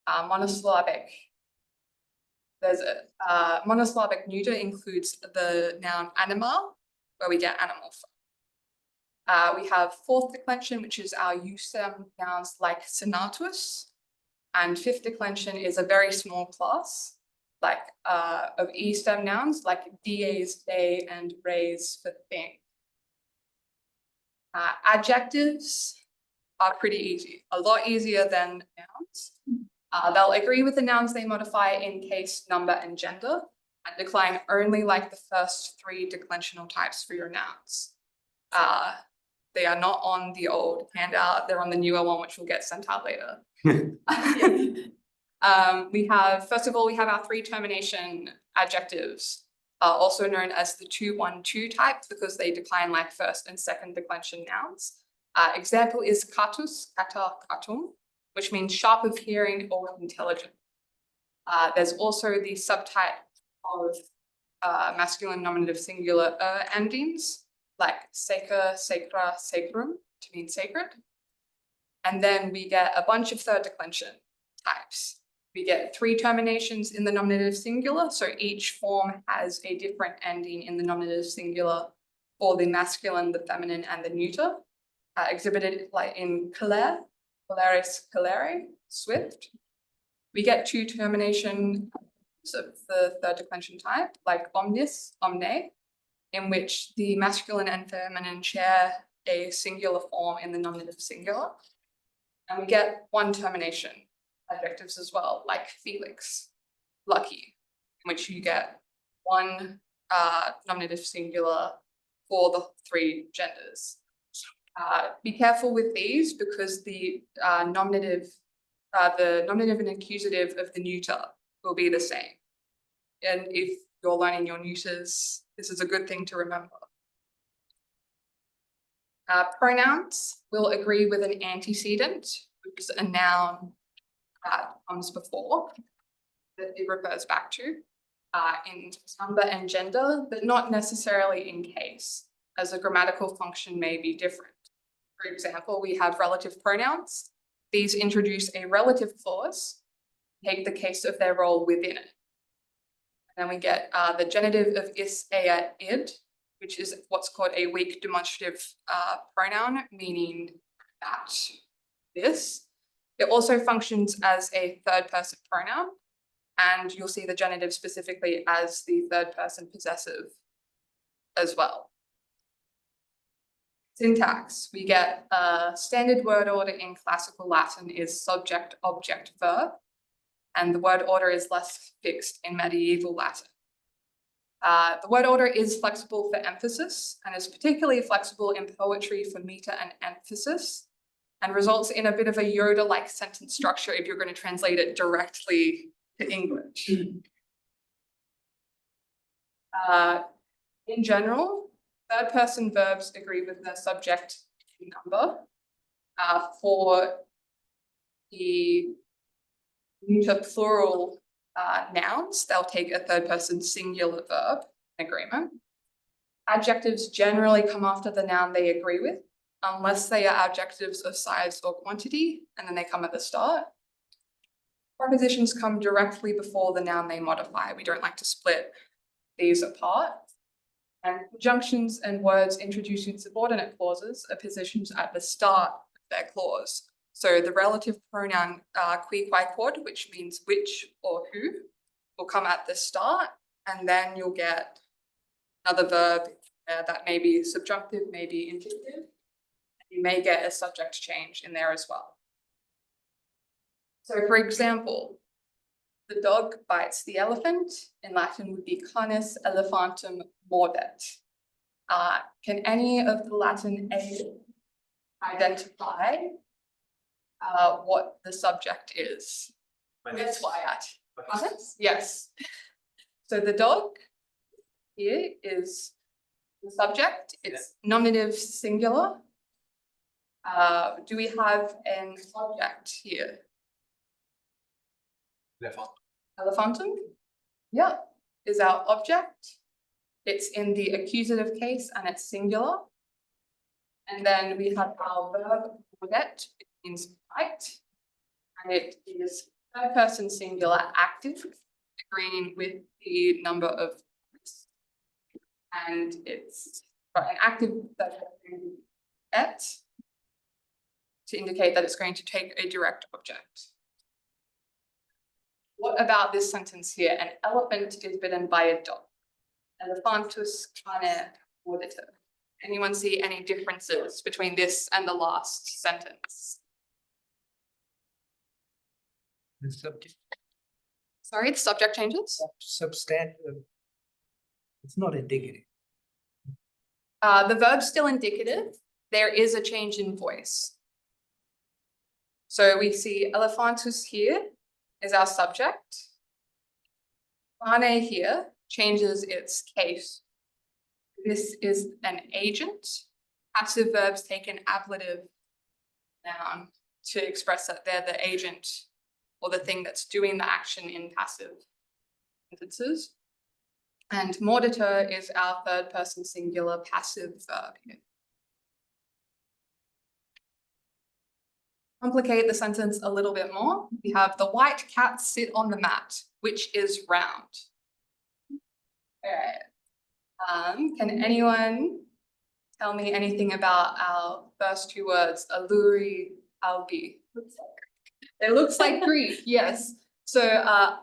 Monosyllabic. There's a monosyllabic neuter includes the noun animal, where we get animal from. We have fourth declension, which is our U-stem nouns like senatus, and fifth declension is a very small class, like of E-stem nouns like dies, they, and res for thing. Adjectives are pretty easy, a lot easier than nouns. They'll agree with the nouns they modify in case, number, and gender, and decline only like the first 3 declensional types for your nouns. They are not on the old handout, they're on the newer one, which will get sent out later. First of all, we have our 3 termination adjectives, also known as the 2-1-2 type, because they decline like first and second declension nouns. Example is catus, kata, katum, which means sharp of hearing or intelligent. There's also the subtype of masculine nominative singular endings, like seker, sekra, sekrum, to mean sacred. And then we get a bunch of third declension types. We get 3 terminations in the nominative singular, so each form has a different ending in the nominative singular for the masculine, the feminine, and the neuter, exhibited like in colere, coleris, colere, swift. We get 2 terminations of the third declension type, like omnis, omne, in which the masculine and feminine share a singular form in the nominative singular. And we get 1 termination adjectives as well, like felix, lucky, in which you get 1 nominative singular for the 3 genders. Be careful with these because the nominative and accusative of the neuter will be the same. And if you're learning your neuters, this is a good thing to remember. Pronouns will agree with an antecedent, which is a noun that comes before, that it refers back to, in number and gender, but not necessarily in case, as a grammatical function may be different. For example, we have relative pronouns. These introduce a relative clause, take the case of their role within it. And then we get the genitive of is, ea, id, which is what's called a weak demonstrative pronoun, meaning that, this. It also functions as a third person pronoun, and you'll see the genitive specifically as the third person possessive as well. Syntax, we get a standard word order in classical Latin is subject, object, verb, and the word order is less fixed in medieval Latin. The word order is flexible for emphasis and is particularly flexible in poetry for meter and emphasis, and results in a bit of a Yoda-like sentence structure if you're going to translate it directly to English. In general, third-person verbs agree with the subject number. For the neuter plural nouns, they'll take a third-person singular verb agreement. Adjectives generally come after the noun they agree with, unless they are adjectives of size or quantity, and then they come at the start. Prepositions come directly before the noun they modify. We don't like to split these apart. And conjunctions and words introducing subordinate clauses are positioned at the start of their clause. So the relative pronoun qui, quae, quod, which means which or who, will come at the start, and then you'll get another verb that may be subjunctive, may be indicative. You may get a subject change in there as well. So for example, the dog bites the elephant, in Latin would be canis elephantum mordet. Can any of the Latin aid identify what the subject is? Yes, Wyatt. Yes. So the dog here is the subject, it's nominative singular. Do we have an object here? Elephantum? Yeah, is our object. It's in the accusative case and it's singular. And then we have our verb mordet, it means bite. And it is third person singular active, agreeing with the number of bites. And it's got an active that et to indicate that it's going to take a direct object. What about this sentence here? An elephant is bitten by a dog. Elephantus cane morditur. Anyone see any differences between this and the last sentence? The subject, Sorry, the subject changes? substantive. It's not indicative. The verb's still indicative. There is a change in voice. So we see elephantus here is our subject. Cane here changes its case. This is an agent. Passive verbs take an ablative noun to express that they're the agent or the thing that's doing the action in passive sentences. And morditur is our third person singular passive verb here. Complicate the sentence a little bit more. We have the white cats sit on the mat, which is round. All right. Can anyone tell me anything about our first two words, alluri, albi? It looks like Greek, yes. So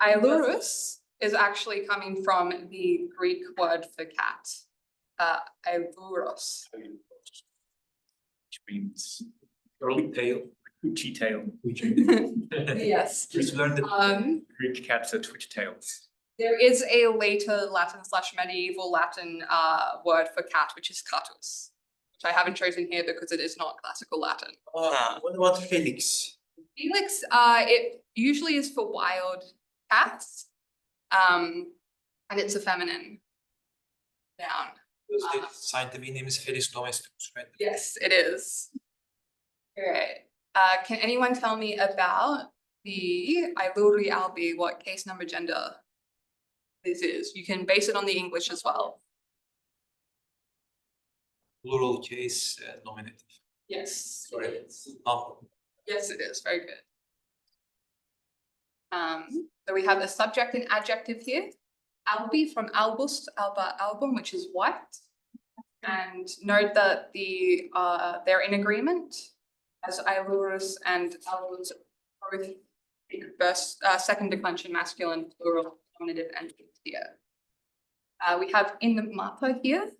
ailurus is actually coming from the Greek word for cat, ailuros. Which means curly tail, twitchy tail. Yes. Just learned that Greek cats are twitch tails. There is a later Latin / medieval Latin word for cat, which is catus, which I haven't chosen here because it is not classical Latin. What about Felix? Felix, it usually is for wild cats, and it's a feminine noun. Because the scientific name is Felis domesticus, right? Yes, it is. All right. Can anyone tell me about the ailuri albi, what case number gender this is? You can base it on the English as well. Plural case nominative. Yes, Sorry. it is. Number. Yes, it is. Very good. So we have a subject and adjective here. Albi from albus, alba, album, which is white. And note that they're in agreement, as ailurus and albus both first, second declension masculine, plural, nominative, and here. We have in the mappa here,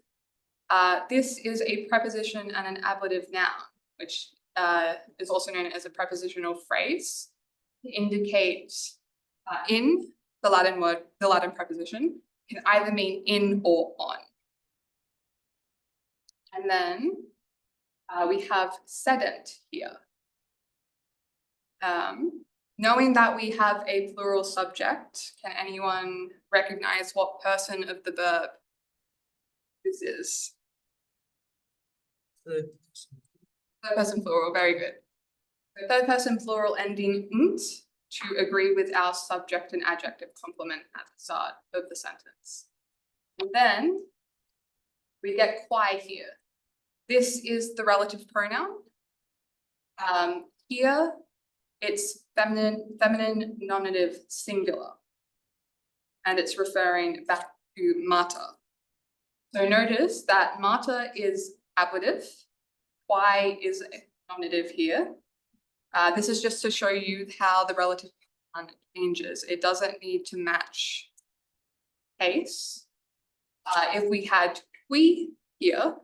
This is a preposition and an ablative noun, which is also known as a prepositional phrase to indicate in the Latin word, the Latin preposition can either mean in or on. And then we have sedent here. Knowing that we have a plural subject, can anyone recognize what person of the verb this is? Third Third person plural, very good. The third person plural ending nt to agree with our subject and adjective complement at the start of the sentence. And then we get quae here. This is the relative pronoun. Here it's feminine nominative singular, and it's referring back to mater. So notice that mater is ablative, quae is nominative here. This is just to show you how the relative pronoun changes. It doesn't need to match case. If we had qui here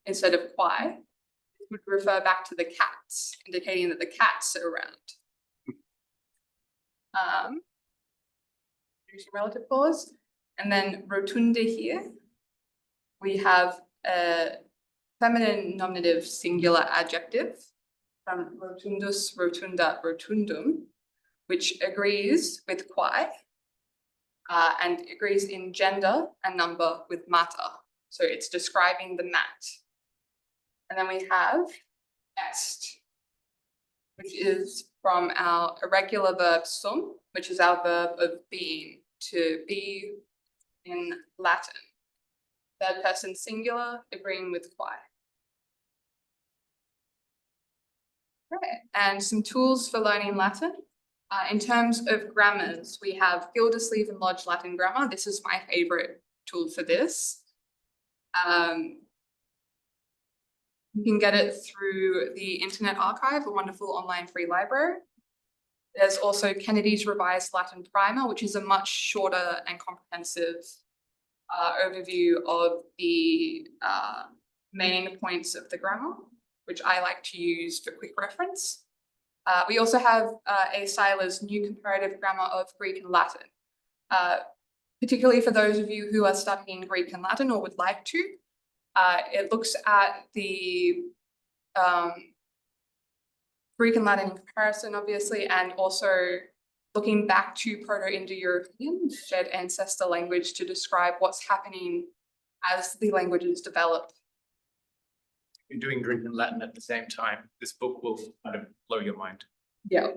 instead of quae, it would refer back to the cats, indicating that the cats are around. Using relative clause, and then rotunda here, we have a feminine nominative singular adjective from rotundus, rotunda, rotundum, which agrees with quae and agrees in gender and number with mater. So it's describing the mat. And then we have est, which is from our irregular verb sum, which is our verb of being, to be in Latin. Third person singular, agreeing with quae. Okay, and some tools for learning Latin. In terms of grammars, we have Gildersleeve and Lodge Latin Grammar. This is my favorite tool for this. You can get it through the Internet Archive, a wonderful online free library. There's also Kennedy's Revised Latin Primer, which is a much shorter and comprehensive overview of the main points of the grammar, which I like to use for quick reference. We also have A. Seiler's New Comparative Grammar of Greek and Latin, particularly for those of you who are studying Greek and Latin or would like to. It looks at the Greek and Latin in comparison, obviously, and also looking back to Proto-Indo-European, shared ancestor language, to describe what's happening as the languages develop. You're doing Greek and Latin at the same time. This book will kind of blow your mind. Yeah.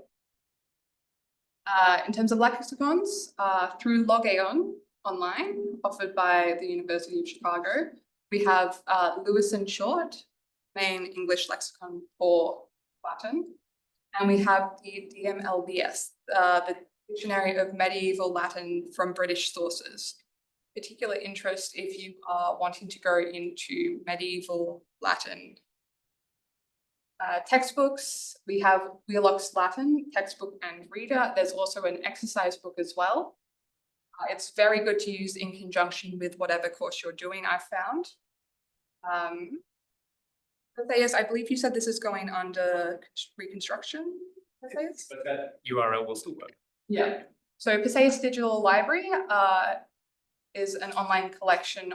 In terms of lexicons, through Logeon online, offered by the University of Chicago, we have Lewis and Short, main English lexicon for Latin, and we have the DMLBS, the Dictionary of Medieval Latin from British sources. Particular interest if you are wanting to go into medieval Latin. Textbooks, we have Wheelock's Latin textbook and reader. There's also an exercise book as well. It's very good to use in conjunction with whatever course you're doing, I've found. Pasaias, I believe you said this is going under reconstruction. Pasaias? But that URL will still work. Yeah. So Pasaias Digital Library is an online collection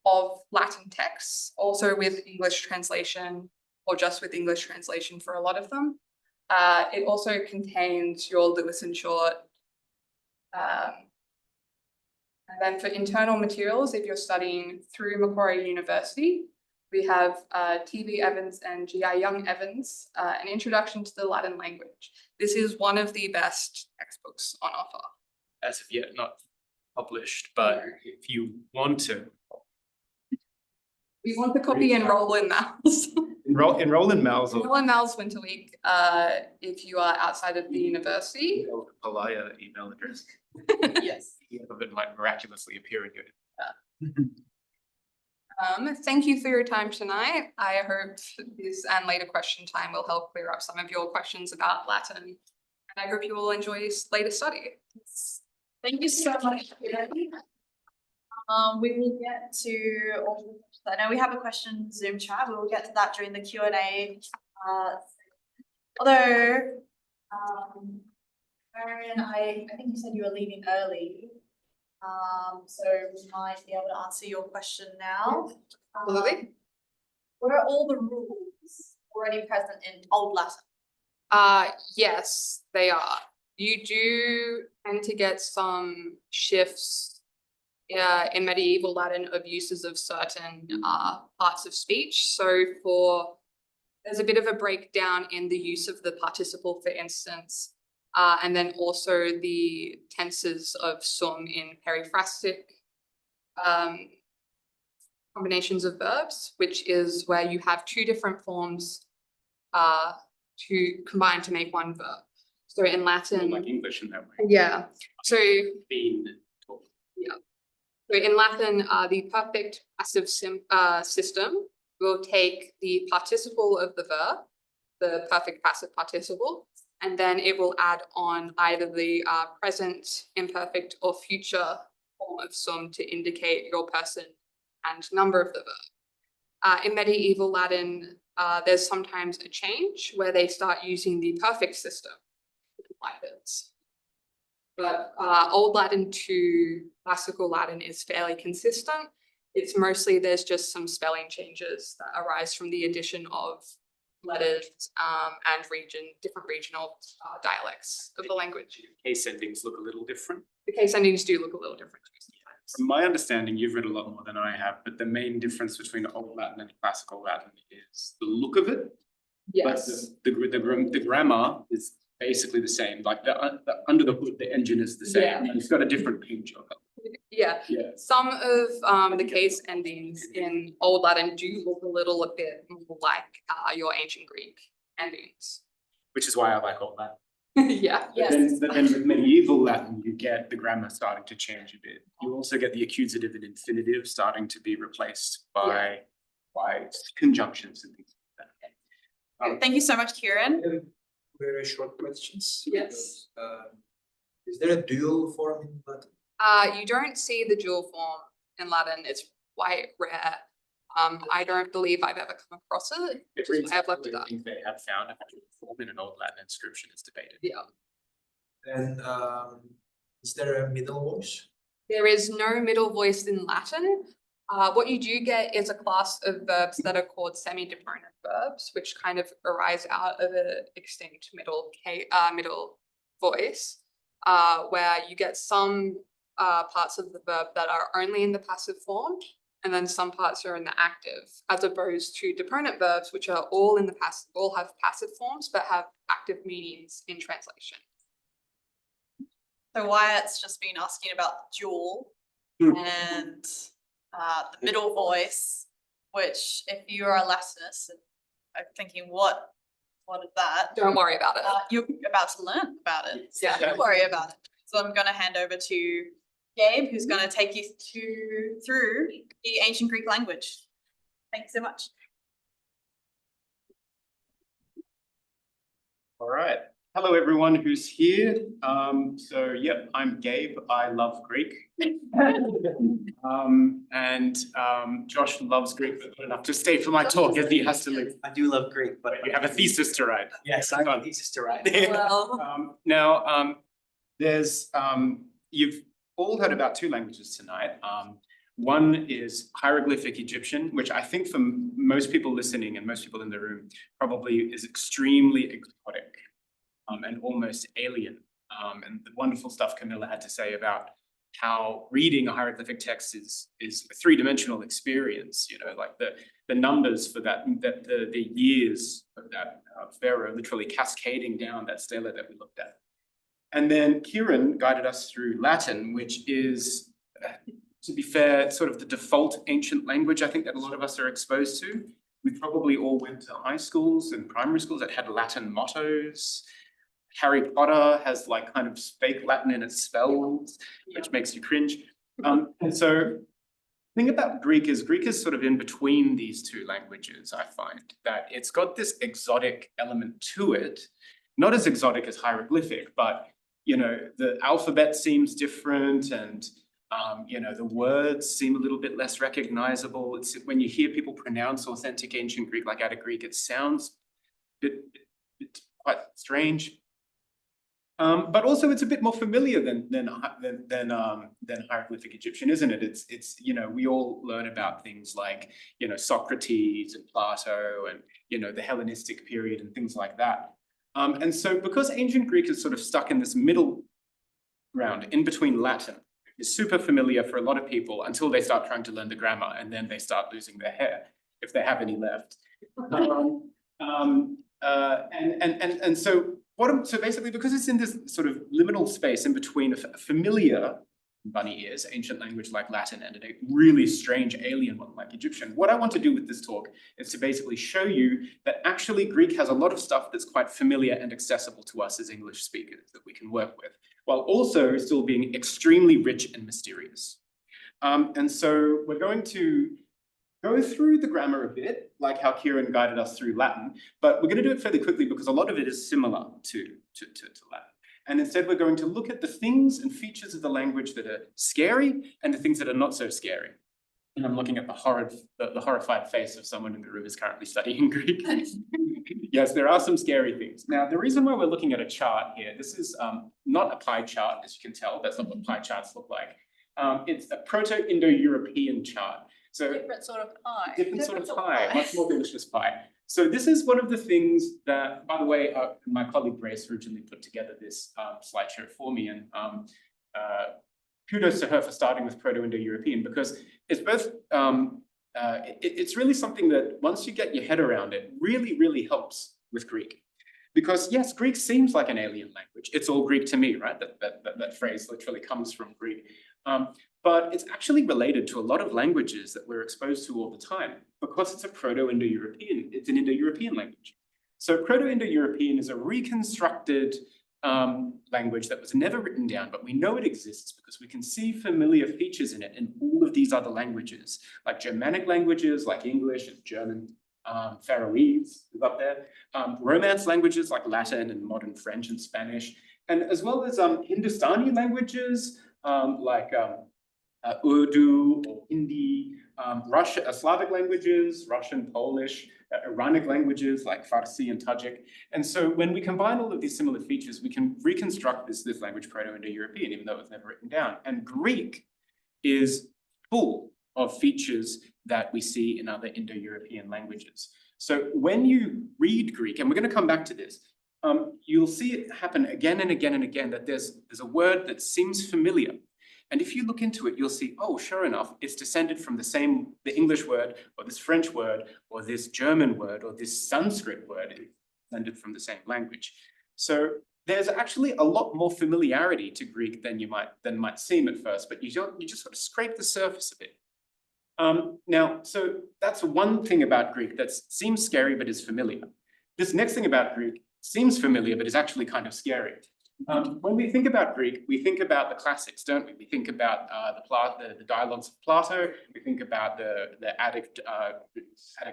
of Latin texts, also with English translation, or just with English translation for a lot of them. It also contains your Lewis and Short. And then for internal materials, if you're studying through Macquarie University, we have T.B. Evans and G.I. Young Evans, an introduction to the Latin language. This is one of the best textbooks on offer. As of yet, not published, but if you want to. We want the copy enroll in Mal's. Enroll in Mal's or Enroll in Mal's Winter Week if you are outside of the university. PALAIA email address. Yes. You have it like miraculously appear in your. Thank you for your time tonight. I hope this and later question time will help clear up some of your questions about Latin. And I hope you will enjoy later study. Thank you so much. We will get to all the questions. I know we have a question Zoom chat. We will get to that during the Q&A. Although, Marion, I think you said you were leaving early. So we might be able to answer your question now. Absolutely. What are all the rules already present in Old Latin? Yes, they are. You do tend to get some shifts in medieval Latin of uses of certain parts of speech. So there's a bit of a breakdown in the use of the participle, for instance, and then also the tenses of sum in periphrastic combinations of verbs, which is where you have two different forms to combine to make one verb. So in Latin, Like English in that way. yeah. So Being taught. So in Latin, the perfect passive system will take the participle of the verb, the perfect passive participle, and then it will add on either the present, imperfect, or future form of sum to indicate your person and number of the verb. In medieval Latin, there's sometimes a change where they start using the perfect system like this. But Old Latin to Classical Latin is fairly consistent. It's mostly there's just some spelling changes that arise from the addition of letters and different regional dialects of the language. Case endings look a little different. The case endings do look a little different. From my understanding, you've read a lot more than I have, but the main difference between Old Latin and Classical Latin is the look of it. Yes. But the grammar is basically the same. Like the under the hood, the engine is the same. Yeah. And it's got a different paint job. Yeah. Yeah. Some of the case endings in Old Latin do look a bit more like your ancient Greek endings. Which is why I like Old Latin. Yeah. But then with medieval Latin, you get the grammar starting to change a bit. You also get the accusative and infinitive starting to be replaced by conjunctions and things like that. Thank you so much, Ciaran. Very short questions. Yes. Is there a dual form in Latin? You don't see the dual form in Latin. It's quite rare. I don't believe I've ever come across it. It Which is why I've left it I out. think they have found a form in an Old Latin inscription. It's debated. Yeah. And is there a middle voice? There is no middle voice in Latin. What you do get is a class of verbs that are called semi-deponent verbs, which kind of arise out of an extinct middle voice, where you get some parts of the verb that are only in the passive form, and then some parts are in the active, as opposed to deponent verbs, which are all in the passive, all have passive forms, but have active meanings in translation. So Wyatt's just been asking about dual and the middle voice, which if you are a Latinist and are thinking, what is that? Don't worry about it. You're about to learn about it. So Yeah. don't worry about it. So I'm going to hand over to Gabe, who's going to take you through the ancient Greek language. Thanks so much. All right. Hello, everyone who's here. So, yep, I'm Gabe. I love Greek. Josh loves Greek, but not enough to stay for my talk as he has to leave. I do love Greek, but You have a thesis to write. Yes, I have a thesis to write. Well, You've all heard about two languages tonight. One is Hieroglyphic Egyptian, which I think for most people listening and most people in the room probably is extremely exotic and almost alien. And the wonderful stuff Camilla had to say about how reading a hieroglyphic text is a three-dimensional experience, you know, like the numbers for the years of that pharaoh literally cascading down that stela that we looked at. And then Ciaran guided us through Latin, which is, to be fair, sort of the default ancient language I think that a lot of us are exposed to. We probably all went to high schools and primary schools that had Latin mottos. Harry Potter has like kind of fake Latin in its spells, which makes you cringe. And so the thing about Greek is sort of in between these two languages, I find, that it's got this exotic element to it, not as exotic as hieroglyphic, but you know, the alphabet seems different and You know, the words seem a little bit less recognizable. It's when you hear people pronounce authentic ancient Greek like Attic Greek, it sounds bit quite strange. But also it's a bit more familiar than hieroglyphic Egyptian, isn't it? It's you know, we all learn about things like, you know, Socrates and Plato and, you know, the Hellenistic period and things like that. And so because ancient Greek is sort of stuck in this middle ground in between Latin, it's super familiar for a lot of people until they start trying to learn the grammar, and then they start losing their hair, if they have any left. So basically, because it's in this sort of liminal space in between a familiar bunny ears, ancient language like Latin, and a really strange alien one like Egyptian, what I want to do with this talk is to basically show you that actually Greek has a lot of stuff that's quite familiar and accessible to us as English speakers that we can work with, while also still being extremely rich and mysterious. And so we're going to go through the grammar a bit, like how Ciaran guided us through Latin, but we're going to do it fairly quickly because a lot of it is similar to Latin. And instead, we're going to look at the things and features of the language that are scary and the things that are not so scary. And I'm looking at the horrified face of someone in the room who's currently studying Greek. Yes, there are some scary things. Now, the reason why we're looking at a chart here, this is not a pie chart, as you can tell. That's not what pie charts look like. It's a Proto-Indo-European chart. So Different sort of pie. different sort of pie, much more delicious pie. So this is one of the things that, by the way, my colleague Grace originally put together this slideshow for me, and kudos to her for starting with Proto-Indo-European, because it's both, it's really something that once you get your head around it, really helps with Greek. Because yes, Greek seems like an alien language. It's all Greek to me, right? That phrase literally comes from Greek. But it's actually related to a lot of languages that we're exposed to all the time because it's a Proto-Indo-European, it's an Indo-European language. So Proto-Indo-European is a reconstructed language that was never written down, but we know it exists because we can see familiar features in it in all of these other languages, like Germanic languages, like English and German, Faroese is up there, Romance languages like Latin and modern French and Spanish, and as well as Hindustani languages, like Urdu or Hindi, Slavic languages, Russian, Polish, Iranic languages like Farsi and Tajik. And so when we combine all of these similar features, we can reconstruct this language Proto-Indo-European, even though it was never written down. And Greek is full of features that we see in other Indo-European languages. So when you read Greek, and we're going to come back to this, you'll see it happen again and again and again, that there's a word that seems familiar. And if you look into it, you'll see, oh, sure enough, it's descended from the English word, or this French word, or this German word, or this Sanskrit word, it's descended from the same language. So there's actually a lot more familiarity to Greek than might seem at first, but you just sort of scrape the surface a bit. Now, so that's one thing about Greek that seems scary, but is familiar. This next thing about Greek seems familiar, but is actually kind of scary. When we think about Greek, we think about the classics, don't we? We think about the dialogues of Plato. We think about the Attic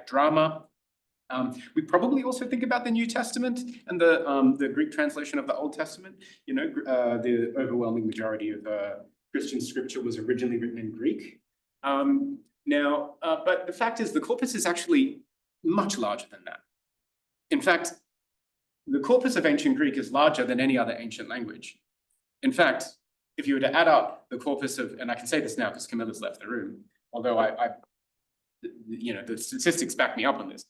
drama. We probably also think about the New Testament and the Greek translation of the Old Testament. You know, the overwhelming majority of Christian scripture was originally written in Greek. But the fact is, the corpus is actually much larger than that. In fact, the corpus of ancient Greek is larger than any other ancient language. In fact, if you were to add up the corpus of, and I can say this now because Camilla's left the room, although the statistics back me up on this.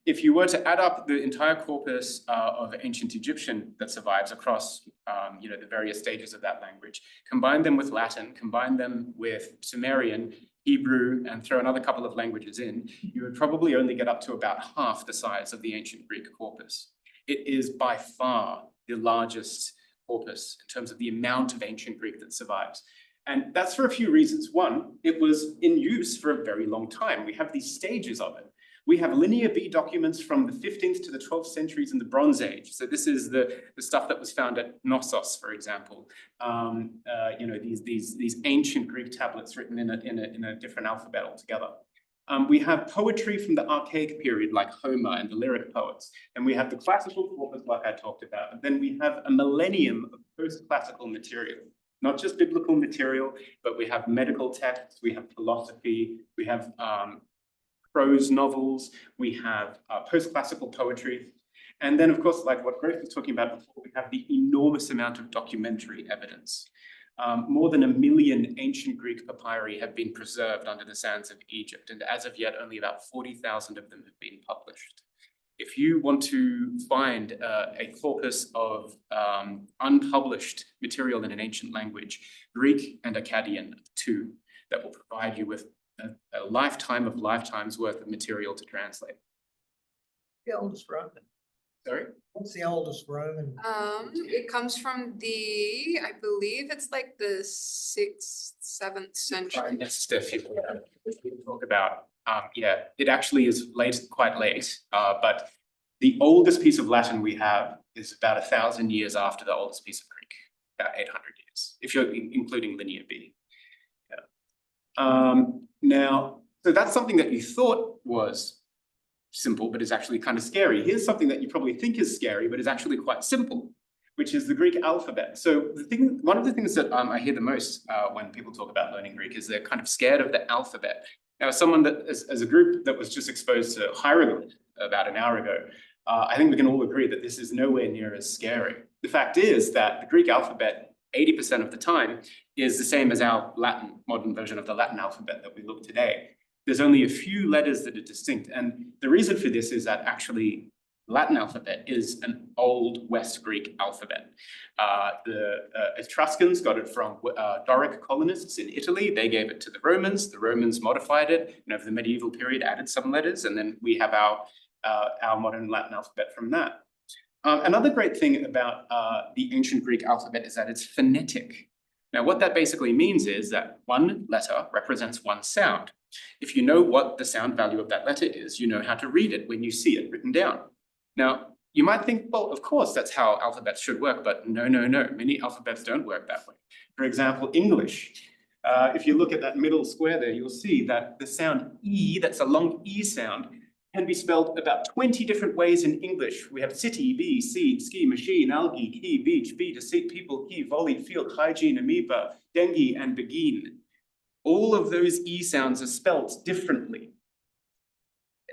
If you were to add up the entire corpus of ancient Egyptian that survives across, the various stages of that language, combine them with Latin, combine them with Sumerian, Hebrew, and throw another couple of languages in, you would probably only get up to about half the size of the ancient Greek corpus. It is by far the largest corpus in terms of the amount of ancient Greek that survives. And that's for a few reasons. One, it was in use for a very long time. We have these stages of it. We have Linear B documents from the 15th to the 12th centuries in the Bronze Age. So this is the stuff that was found at Knossos, for example. These ancient Greek tablets written in a different alphabet altogether. We have poetry from the Archaic period, like Homer and the lyric poets. And we have the classical corpus, like I talked about. And then we have a millennium of post-classical material. not just biblical material, but we have medical texts, we have philosophy, we have prose novels, we have post-classical poetry. And then, of course, like what Grace was talking about before, we have the enormous amount of documentary evidence. More than 1 million ancient Greek papyri have been preserved under the sands of Egypt, and as of yet, only about 40,000 of them have been published. If you want to find a corpus of unpublished material in an ancient language, Greek and Akkadian are two that will provide you with a lifetime of lifetimes worth of material to translate. The oldest Roman. Sorry? What's the oldest Roman? It comes from the, I believe it's like the 6th, 7th century. That's stuff you talk about. Yeah, it actually is quite late, but the oldest piece of Latin we have is about 1,000 years after the oldest piece of Greek, about 800 years, if you're including Linear B. Yeah. Now, so that's something that you thought was simple, but is actually kind of scary. Here's something that you probably think is scary, but is actually quite simple, which is the Greek alphabet. So one of the things that I hear the most when people talk about learning Greek is they're kind of scared of the alphabet. Now, someone that, as a group that was just exposed to hieroglyphs about an hour ago, I think we can all agree that this is nowhere near as scary. The fact is that the Greek alphabet, 80% of the time, is the same as our Latin, modern version of the Latin alphabet that we look today. There's only a few letters that are distinct. And the reason for this is that actually Latin alphabet is an old West Greek alphabet. The Etruscans got it from Doric colonists in Italy. They gave it to the Romans modified it, and over the medieval period added some letters, and then we have our modern Latin alphabet from that. Another great thing about the ancient Greek alphabet is that it's phonetic. Now, what that basically means is that one letter represents one sound. If you know what the sound value of that letter is, you know how to read it when you see it written down. Now, you might think, well, of course, that's how alphabets should work, but no. Many alphabets don't work that way. For example, English. If you look at that middle square there, you'll see that the sound E, that's a long E sound, can be spelled about 20 different ways in English. We have city, bee, seed, ski, machine, algae, key, beach, bee, to seat, people, key, volley, field, hygiene, amoeba, dengue, and begin. All of those E sounds are spelt differently.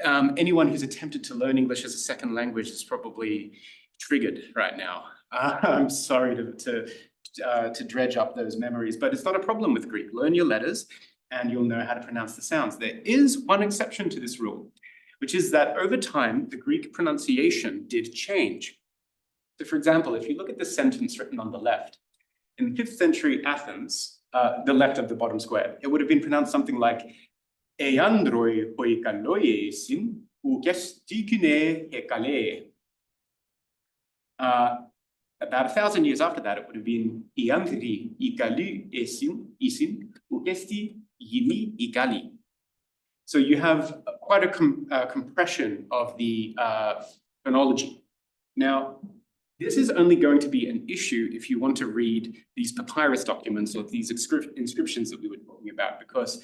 Anyone who's attempted to learn English as a second language is probably triggered right now. I'm sorry to dredge up those memories, but it's not a problem with Greek. Learn your letters and you'll know how to pronounce the sounds. There is one exception to this rule, which is that over time, the Greek pronunciation did change. So for example, if you look at the sentence written on the left, in 5th century Athens, the left of the bottom square, it would have been pronounced something like Eandroi hoikaloiesin ukestikune hekale. About 1,000 years after that, it would have been Eandri ikalu isin ukesti yimi ikali. So you have quite a compression of the phonology. Now, this is only going to be an issue if you want to read these papyrus documents or these inscriptions that we were talking about, because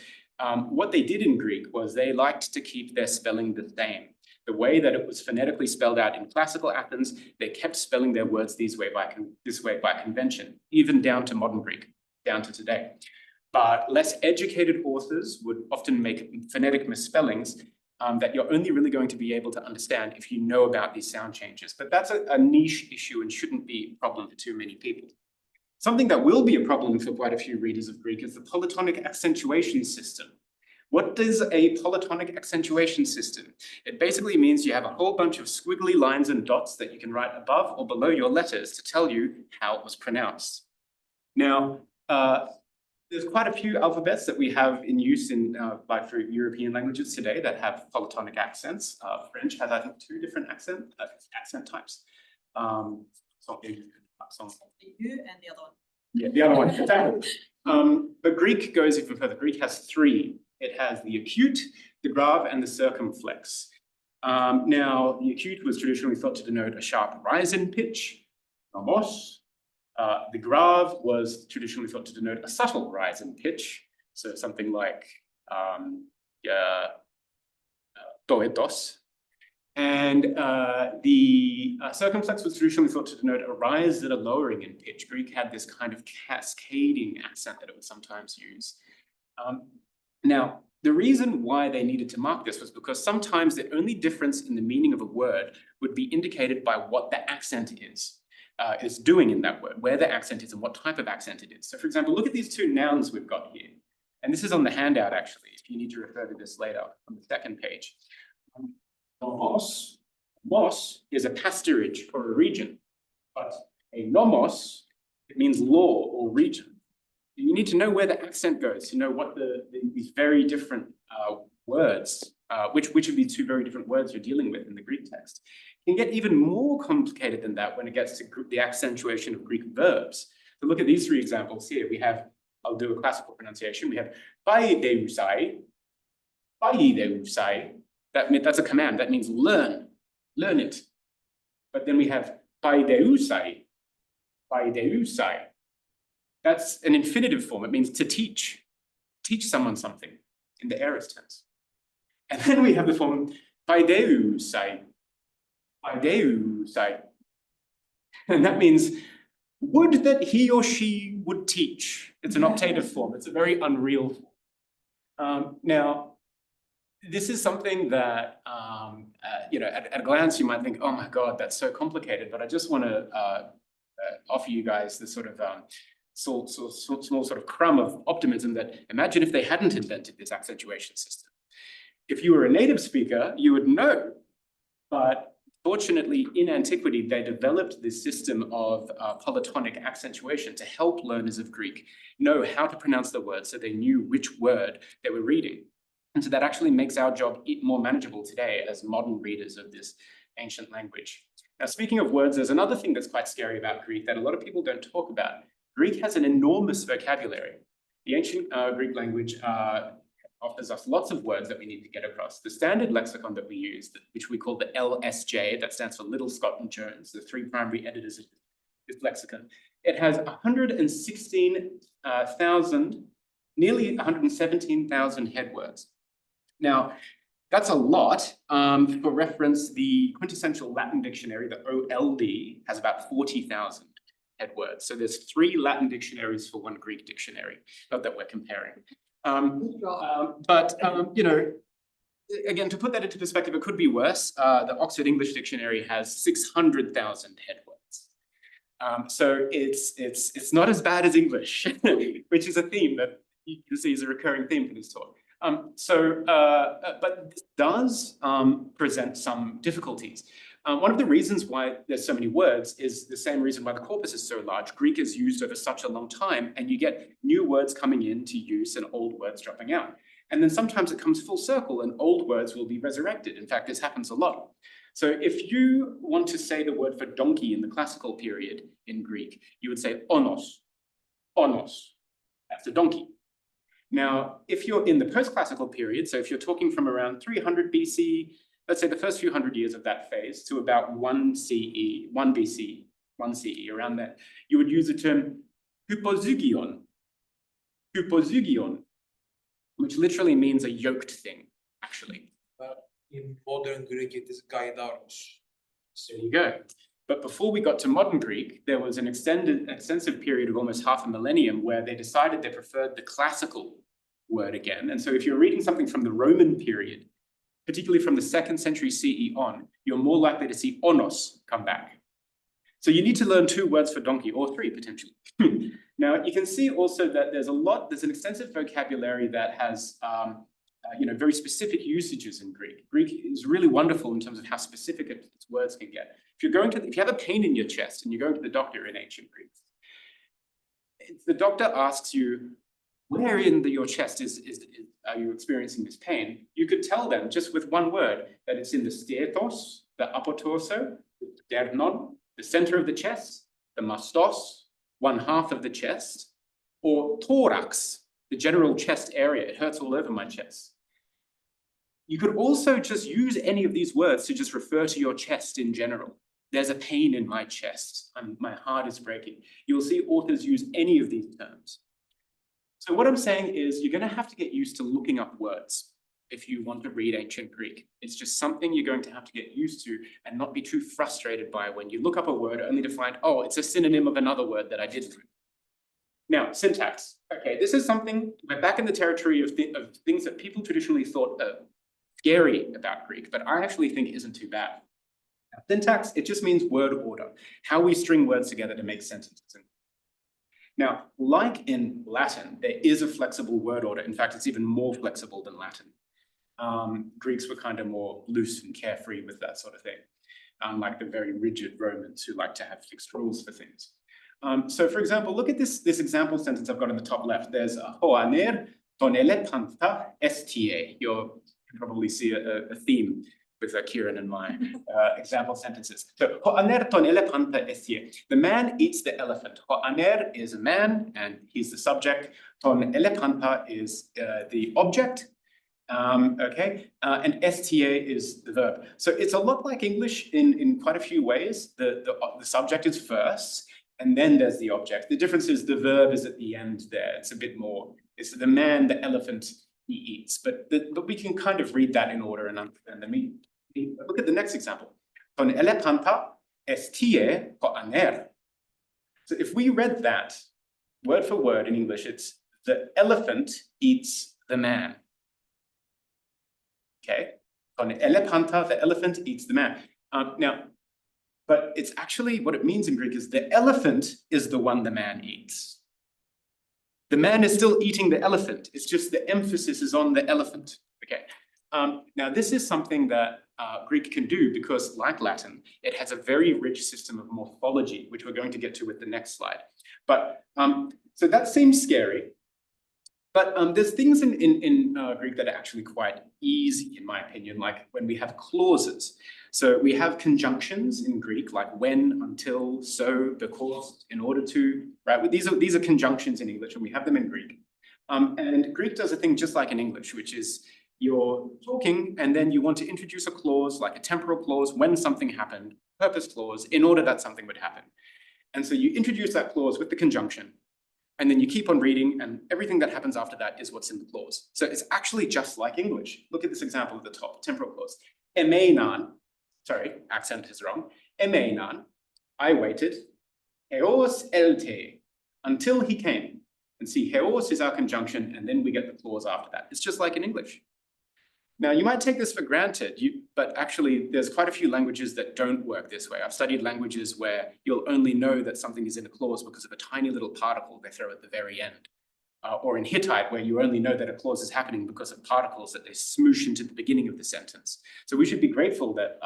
what they did in Greek was they liked to keep their spelling the same. The way that it was phonetically spelled out in classical Athens, they kept spelling their words this way by convention, even down to modern Greek, down to today. But less educated authors would often make phonetic misspellings that you're only really going to be able to understand if you know about these sound changes. But that's a niche issue and shouldn't be a problem for too many people. Something that will be a problem for quite a few readers of Greek is the polytonic accentuation system. What is a polytonic accentuation system? It basically means you have a whole bunch of squiggly lines and dots that you can write above or below your letters to tell you how it was pronounced. Now, there's quite a few alphabets that we have in use in like for European languages today that have polytonic accents. French has, I think, 2 different accent types. You and the other one. Yeah, the other one, exactly. But Greek goes even further. Greek has 3. It has the acute, the grave, and the circumflex. Now, the acute was traditionally thought to denote a sharp rise in pitch, nomos. The grave was traditionally thought to denote a subtle rise in pitch, so something like toetos. And the circumflex was traditionally thought to denote a rise and a lowering in pitch. Greek had this kind of cascading accent that it would sometimes use. Now, the reason why they needed to mark this was because sometimes the only difference in the meaning of a word would be indicated by what the accent is doing in that word, where the accent is and what type of accent it is. So for example, look at these two nouns we've got here. And this is on the handout, actually, if you need to refer to this later on the second page. Nomos is a pasturage or a region, but a nomos, it means law or region. You need to know where the accent goes to know what these very different words, which of these two very different words you're dealing with in the Greek text. It can get even more complicated than that when it gets to the accentuation of Greek verbs. So look at these three examples here. We have, I'll do a classical pronunciation. We have paideusai. That's a command. That means learn it. But then we have paideusai. That's an infinitive form. It means to teach someone something in the aorist tense. And then we have the form paideusai. And that means would that he or she would teach. It's an optative form. It's a very unreal form. Now, this is something that, at a glance you might think, oh my God, that's so complicated. But I just want to offer you guys this sort of small sort of crumb of optimism that imagine if they hadn't invented this accentuation system. If you were a native speaker, you would know. But fortunately, in antiquity, they developed this system of polytonic accentuation to help learners of Greek know how to pronounce the word so they knew which word they were reading. And so that actually makes our job more manageable today as modern readers of this ancient language. Now, speaking of words, there's another thing that's quite scary about Greek that a lot of people don't talk about. Greek has an enormous vocabulary. The ancient Greek language offers us lots of words that we need to get across. The standard lexicon that we use, which we call the LSJ, that stands for Little, Scott, and Jones, the three primary editors of this lexicon, it has 116,000, nearly 117,000 head words. Now, that's a lot. For reference, the quintessential Latin dictionary, the OLD, has about 40,000 head words. So there's 3 Latin dictionaries for 1 Greek dictionary, not that we're comparing. Again, to put that into perspective, it could be worse. The Oxford English Dictionary has 600,000 head words. So it's not as bad as English, which is a theme that you can see is a recurring theme for this talk. But this does present some difficulties. One of the reasons why there's so many words is the same reason why the corpus is so large. Greek is used over such a long time, and you get new words coming into use and old words dropping out. And then sometimes it comes full circle and old words will be resurrected. In fact, this happens a lot. So if you want to say the word for donkey in the classical period in Greek, you would say onos. That's a donkey. Now, if you're in the post-classical period, so if you're talking from around 300 BC, let's say the first few hundred years of that phase to about 1 CE, 1 BC, 1 CE, around there, you would use the term hypozygion, which literally means a yoked thing, actually. In modern Greek, it is gaidaros. There you go. But before we got to modern Greek, there was an extensive period of almost half a millennium where they decided they preferred the classical word again. And so if you're reading something from the Roman period, particularly from the 2nd century CE on, you're more likely to see onos come back. So you need to learn 2 words for donkey, or 3 potentially. Now, you can see also that there's an extensive vocabulary that has very specific usages in Greek. Greek is really wonderful in terms of how specific its words can get. If you have a pain in your chest and you're going to the doctor in ancient Greek, if the doctor asks you, where in your chest are you experiencing this pain? You could tell them just with one word that it's in the steathos, the upper torso, the sternon, the center of the chest, the mastos, 1/2 of the chest, or thorax, the general chest area. It hurts all over my chest. You could also just use any of these words to just refer to your chest in general. There's a pain in my chest. My heart is breaking. You'll see authors use any of these terms. So what I'm saying is you're going to have to get used to looking up words. if you want to read ancient Greek. It's just something you're going to have to get used to and not be too frustrated by when you look up a word only to find, oh, it's a synonym of another word that I didn't. Now, syntax. Okay, this is something, we're back in the territory of things that people traditionally thought scary about Greek, but I actually think isn't too bad. Now, syntax, it just means word order, how we string words together to make sentences. Now, like in Latin, there is a flexible word order. In fact, it's even more flexible than Latin. Greeks were kind of more loose and carefree with that sort of thing, unlike the very rigid Romans who like to have fixed rules for things. So for example, look at this example sentence I've got in the top left. There's hoaner tonele panta estie. You can probably see a theme with Ciaran and my example sentences. So hoaner tonele panta estie. The man eats the elephant. Hoaner is a man and he's the subject. Tonele panta is the object. Okay, and STA is the verb. So it's a lot like English in quite a few ways. The subject is first, and then there's the object. The difference is the verb is at the end there. It's a bit more, it's the man, the elephant, he eats. But we can kind of read that in order and understand the meaning. Look at the next example. Ton elepanta estie hoaner. So if we read that word for word in English, it's the elephant eats the man. Okay, ton elepanta, the elephant eats the man. Now, but it's actually, what it means in Greek is the elephant is the one the man eats. The man is still eating the elephant. It's just the emphasis is on the elephant. Okay. Now, this is something that Greek can do because, like Latin, it has a very rich system of morphology, which we're going to get to with the next slide. But so that seems scary. But there's things in Greek that are actually quite easy, in my opinion, like when we have clauses. So we have conjunctions in Greek, like when, until, so, because, in order to, right? These are conjunctions in English, and we have them in Greek. And Greek does a thing just like in English, which is you're talking, and then you want to introduce a clause, like a temporal clause, when something happened, purpose clause, in order that something would happen. And so you introduce that clause with the conjunction, and then you keep on reading, and everything that happens after that is what's in the clause. So it's actually just like English. Look at this example at the top, temporal clause. Emeinan, sorry, accent is wrong. Emeinan, I waited. Heos elte, until he came. And see, heos is our conjunction, and then we get the clause after that. It's just like in English. Now, you might take this for granted, but actually there's quite a few languages that don't work this way. I've studied languages where you'll only know that something is in a clause because of a tiny little particle they throw at the very end. Or in Hittite, where you only know that a clause is happening because of particles that they smoosh into the beginning of the sentence. So we should be grateful that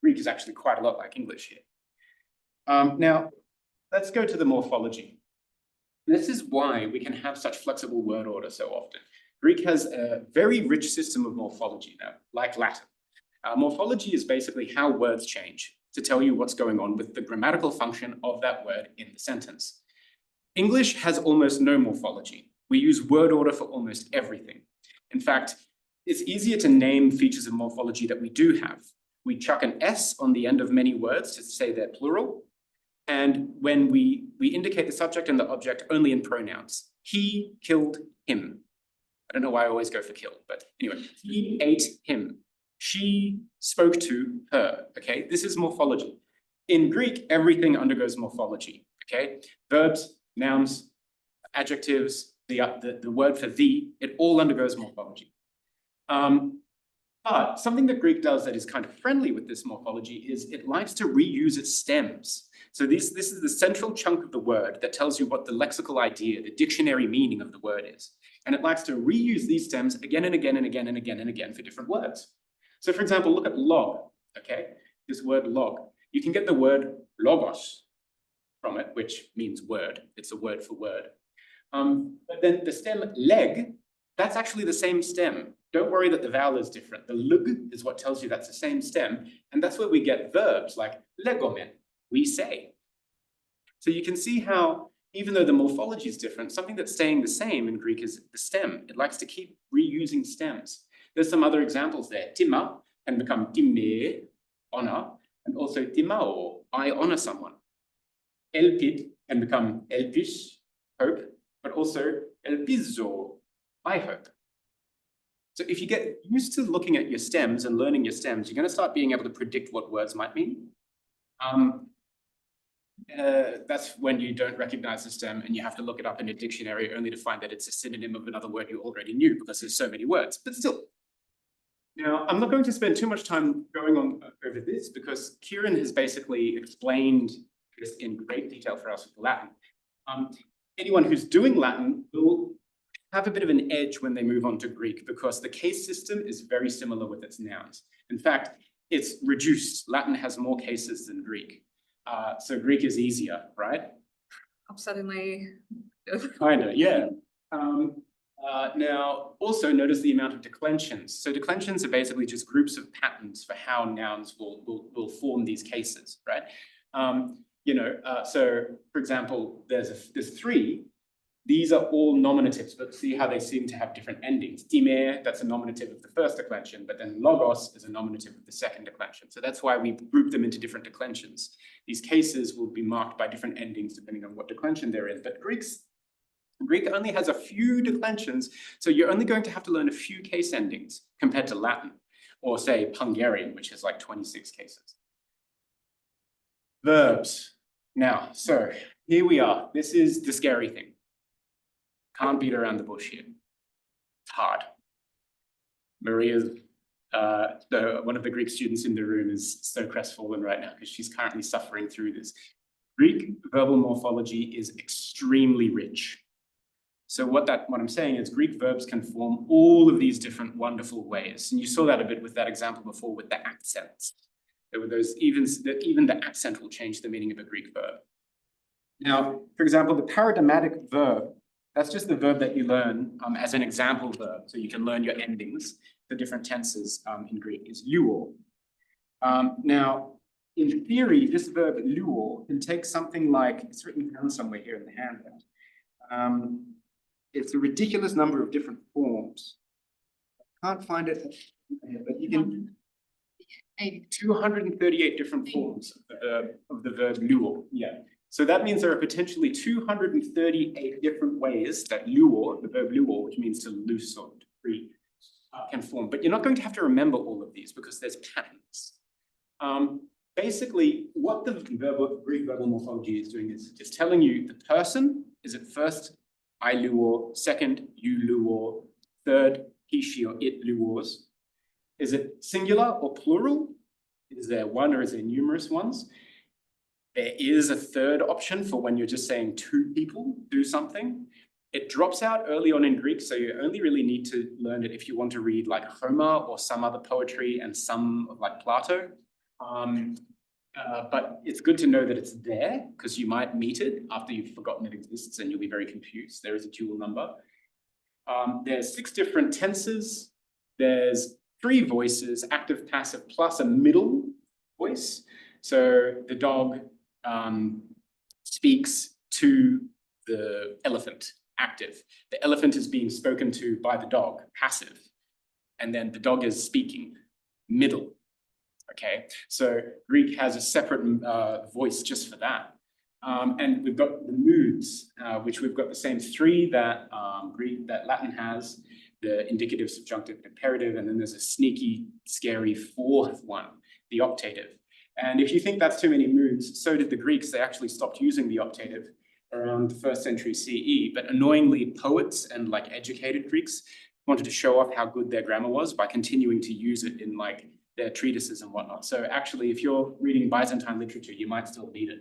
Greek is actually quite a lot like English here. Now, let's go to the morphology. This is why we can have such flexible word order so often. Greek has a very rich system of morphology now, like Latin. Morphology is basically how words change to tell you what's going on with the grammatical function of that word in the sentence. English has almost no morphology. We use word order for almost everything. In fact, it's easier to name features of morphology that we do have. We chuck an S on the end of many words to say they're plural. And when we indicate the subject and the object only in pronouns. He killed him. I don't know why I always go for killed, but anyway, he ate him. She spoke to her, okay? This is morphology. In Greek, everything undergoes morphology, okay? Verbs, nouns, adjectives, the word for the, it all undergoes morphology. But something that Greek does that is kind of friendly with this morphology is it likes to reuse its stems. So this is the central chunk of the word that tells you what the lexical idea, the dictionary meaning of the word is. And it likes to reuse these stems again and again and again and again and again for different words. So for example, look at log, okay? This word log. You can get the word logos from it, which means word. It's a word for word. But then the stem leg, that's actually the same stem. Don't worry that the vowel is different. The lug is what tells you that's the same stem. And that's where we get verbs like legomen, we say. So you can see how, even though the morphology is different, something that's staying the same in Greek is the stem. It likes to keep reusing stems. There's some other examples there. Tima can become time, honor, and also timao, I honor someone. Elpid can become elpis, hope, but also elpizo, I hope. So if you get used to looking at your stems and learning your stems, you're going to start being able to predict what words might mean. That's when you don't recognize the stem and you have to look it up in a dictionary only to find that it's a synonym of another word you already knew because there's so many words, but still. Now, I'm not going to spend too much time going on over this because Ciaran has basically explained this in great detail for us with Latin. Anyone who's doing Latin will have a bit of an edge when they move on to Greek because the case system is very similar with its nouns. In fact, it's reduced. Latin has more cases than Greek. So Greek is easier, right? Upsettingly. Kinda, yeah. Now, also notice the amount of declensions. So declensions are basically just groups of patterns for how nouns will form these cases, right? So for example, there's 3. These are all nominatives, but see how they seem to have different endings. Time, that's a nominative of the first declension, but then logos is a nominative of the second declension. So that's why we group them into different declensions. These cases will be marked by different endings depending on what declension they're in. But Greek only has a few declensions, so you're only going to have to learn a few case endings compared to Latin, or say Hungarian, which has like 26 cases. Verbs. Now, so here we are. This is the scary thing. Can't beat around the bush here. It's hard. Maria's, one of the Greek students in the room is so crestfallen right now because she's currently suffering through this. Greek verbal morphology is extremely rich. So what I'm saying is Greek verbs can form all of these different wonderful ways. And you saw that a bit with that example before with the accents. There were those even the accent will change the meaning of a Greek verb. Now, for example, the paradigmatic verb, that's just the verb that you learn as an example verb. So you can learn your endings, the different tenses in Greek is luo. Now, in theory, this verb luo can take something like, it's written down somewhere here in the handout. It's a ridiculous number of different forms. I can't find it, but you can, 238 different forms of the verb luo, yeah. So that means there are potentially 238 different ways that luo, the verb luo, which means to loose or to free, can form. But you're not going to have to remember all of these because there's patterns. Basically, what the Greek verbal morphology is doing is just telling you the person is at first I luo, second you luo, third he, she, or it luos. Is it singular or plural? Is there one or is there numerous ones? There is a third option for when you're just saying 2 people do something. It drops out early on in Greek, so you only really need to learn it if you want to read like Homer or some other poetry and some of like Plato. But it's good to know that it's there because you might meet it after you've forgotten it exists and you'll be very confused. There is a dual number. There's 6 different tenses. There's 3 voices, active, passive, plus a middle voice. So the dog speaks to the elephant, active. The elephant is being spoken to by the dog, passive. And then the dog is speaking, middle. Okay, so Greek has a separate voice just for that. And we've got the moods, which we've got the same 3 that Latin has, the indicative, subjunctive, imperative, and then there's a sneaky, scary 4th one, the octative. And if you think that's too many moods, so did the Greeks. They actually stopped using the octative around the 1st century CE, but annoyingly poets and like educated Greeks wanted to show off how good their grammar was by continuing to use it in like their treatises and whatnot. So actually, if you're reading Byzantine literature, you might still need it.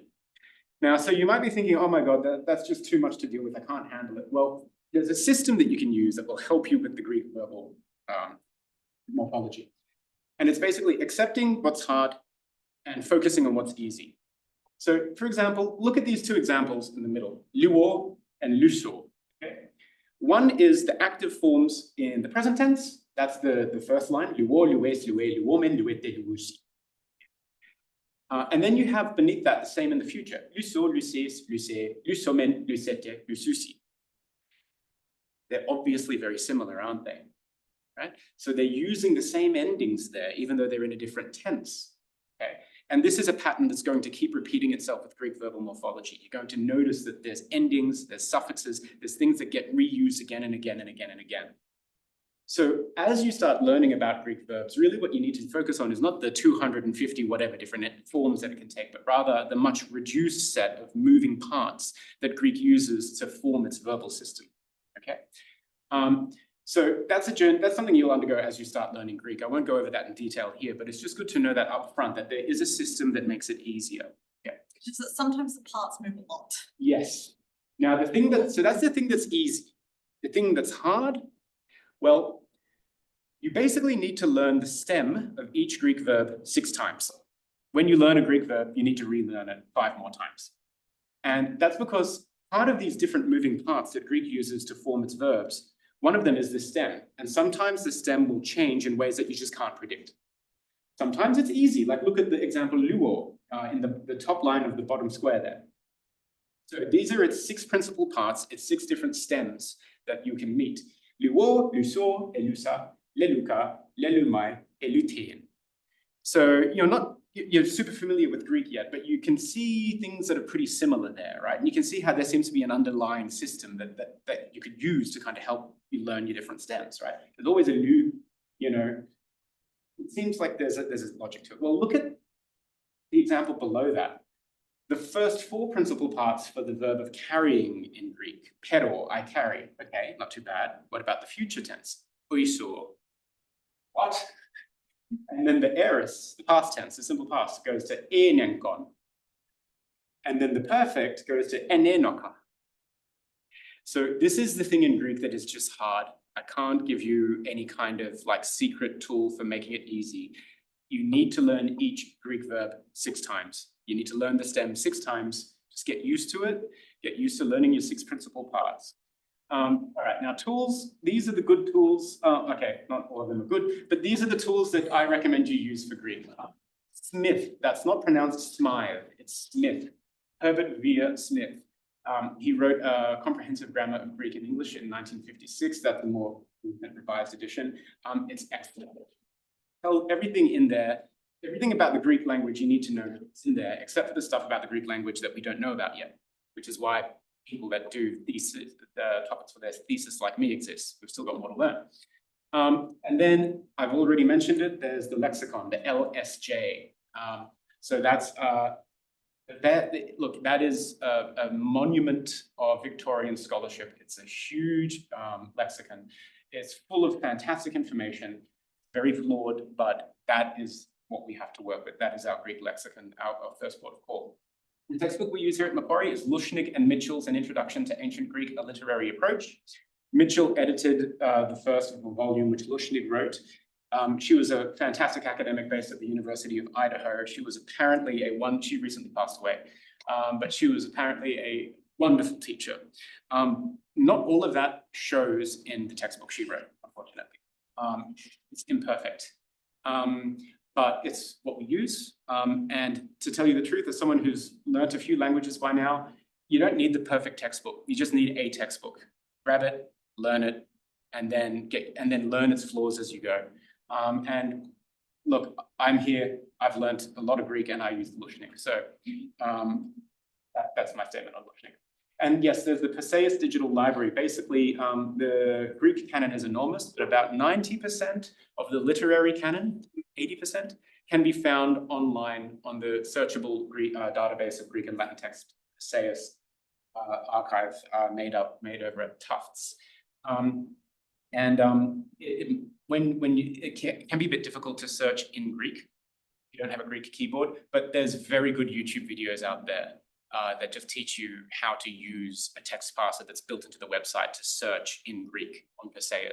Now, so you might be thinking, oh my God, that's just too much to deal with. I can't handle it. Well, there's a system that you can use that will help you with the Greek verbal morphology. And it's basically accepting what's hard and focusing on what's easy. So for example, look at these 2 examples in the middle, luo and luso. Okay? One is the active forms in the present tense. That's the first line, luo, lues, lue, luomen, luete, luusi. And then you have beneath that the same in the future, luso, luses, luse, lusomen, lusete, lususi. They're obviously very similar, aren't they? Right? So they're using the same endings there, even though they're in a different tense. Okay? And this is a pattern that's going to keep repeating itself with Greek verbal morphology. You're going to notice that there's endings, there's suffixes, there's things that get reused again and again and again and again. So as you start learning about Greek verbs, really what you need to focus on is not the 250 whatever different forms that it can take, but rather the much reduced set of moving parts that Greek uses to form its verbal system, okay? So that's a journey, that's something you'll undergo as you start learning Greek. I won't go over that in detail here, but it's just good to know that up front, that there is a system that makes it easier. Okay. Just that sometimes the parts move a lot. Yes. Now so that's the thing that's easy. The thing that's hard, well, you basically need to learn the stem of each Greek verb 6 times. When you learn a Greek verb, you need to relearn it 5 more times. And that's because part of these different moving parts that Greek uses to form its verbs, one of them is the stem. And sometimes the stem will change in ways that you just can't predict. Sometimes it's easy, like look at the example luo in the top line of the bottom square there. So these are its 6 principal parts, its 6 different stems that you can meet. Luo, luso, elusa, leluka, lelumai, elutein. So you're super familiar with Greek yet, but you can see things that are pretty similar there, right? And you can see how there seems to be an underlying system that you could use to kind of help you learn your different stems, right? There's always a new, it seems like there's a logic to it. Well, look at the example below that. The first 4 principal parts for the verb of carrying in Greek, pero, I carry, okay, not too bad. What about the future tense? Oiso. What? And then the aorist, the past tense, the simple past, goes to enenkon. And then the perfect goes to enenoka. So this is the thing in Greek that is just hard. I can't give you any kind of like secret tool for making it easy. You need to learn each Greek verb 6 times. You need to learn the stem 6 times. Just get used to it. Get used to learning your 6 principal parts. All right, now tools, these are the good tools. Okay, not all of them are good, but these are the tools that I recommend you use for Greek. Smith, that's not pronounced Smythe, it's Smith. Herbert Vere Smith. He wrote a comprehensive grammar of Greek and English in 1956. That's the more revised edition. It's excellent. Tell everything in there, everything about the Greek language you need to know is in there, except for the stuff about the Greek language that we don't know about yet, which is why people that do thesis, the topics for their thesis like me exist. We've still got more to learn. And then I've already mentioned it, there's the lexicon, the LSJ. So that's, that is a monument of Victorian scholarship. It's a huge lexicon. It's full of fantastic information, very flawed, but that is what we have to work with. That is our Greek lexicon, our first port of call. The textbook we use here at Macquarie is Lushnig and Mitchell's An Introduction to Ancient Greek, a Literary Approach. Mitchell edited the first volume, which Lushnig wrote. She was a fantastic academic based at the University of Idaho. She was apparently she recently passed away, but she was apparently a wonderful teacher. Not all of that shows in the textbook she wrote, unfortunately. It's imperfect. But it's what we use. And to tell you the truth, as someone who's learnt a few languages by now, you don't need the perfect textbook. You just need a textbook. Grab it, learn it, and then learn its flaws as you go. And look, I'm here, I've learnt a lot of Greek and I use Lushnig. So that's my statement on Lushnig. And yes, there's the PALAIA digital library. Basically, the Greek canon is enormous, but about 90% of the literary canon, 80%, can be found online on the searchable Greek database of Greek and Latin text, PALAIA archive made over at Tufts. It can be a bit difficult to search in Greek. You don't have a Greek keyboard, but there's very good YouTube videos out there that just teach you how to use a text parser that's built into the website to search in Greek on PALAIA.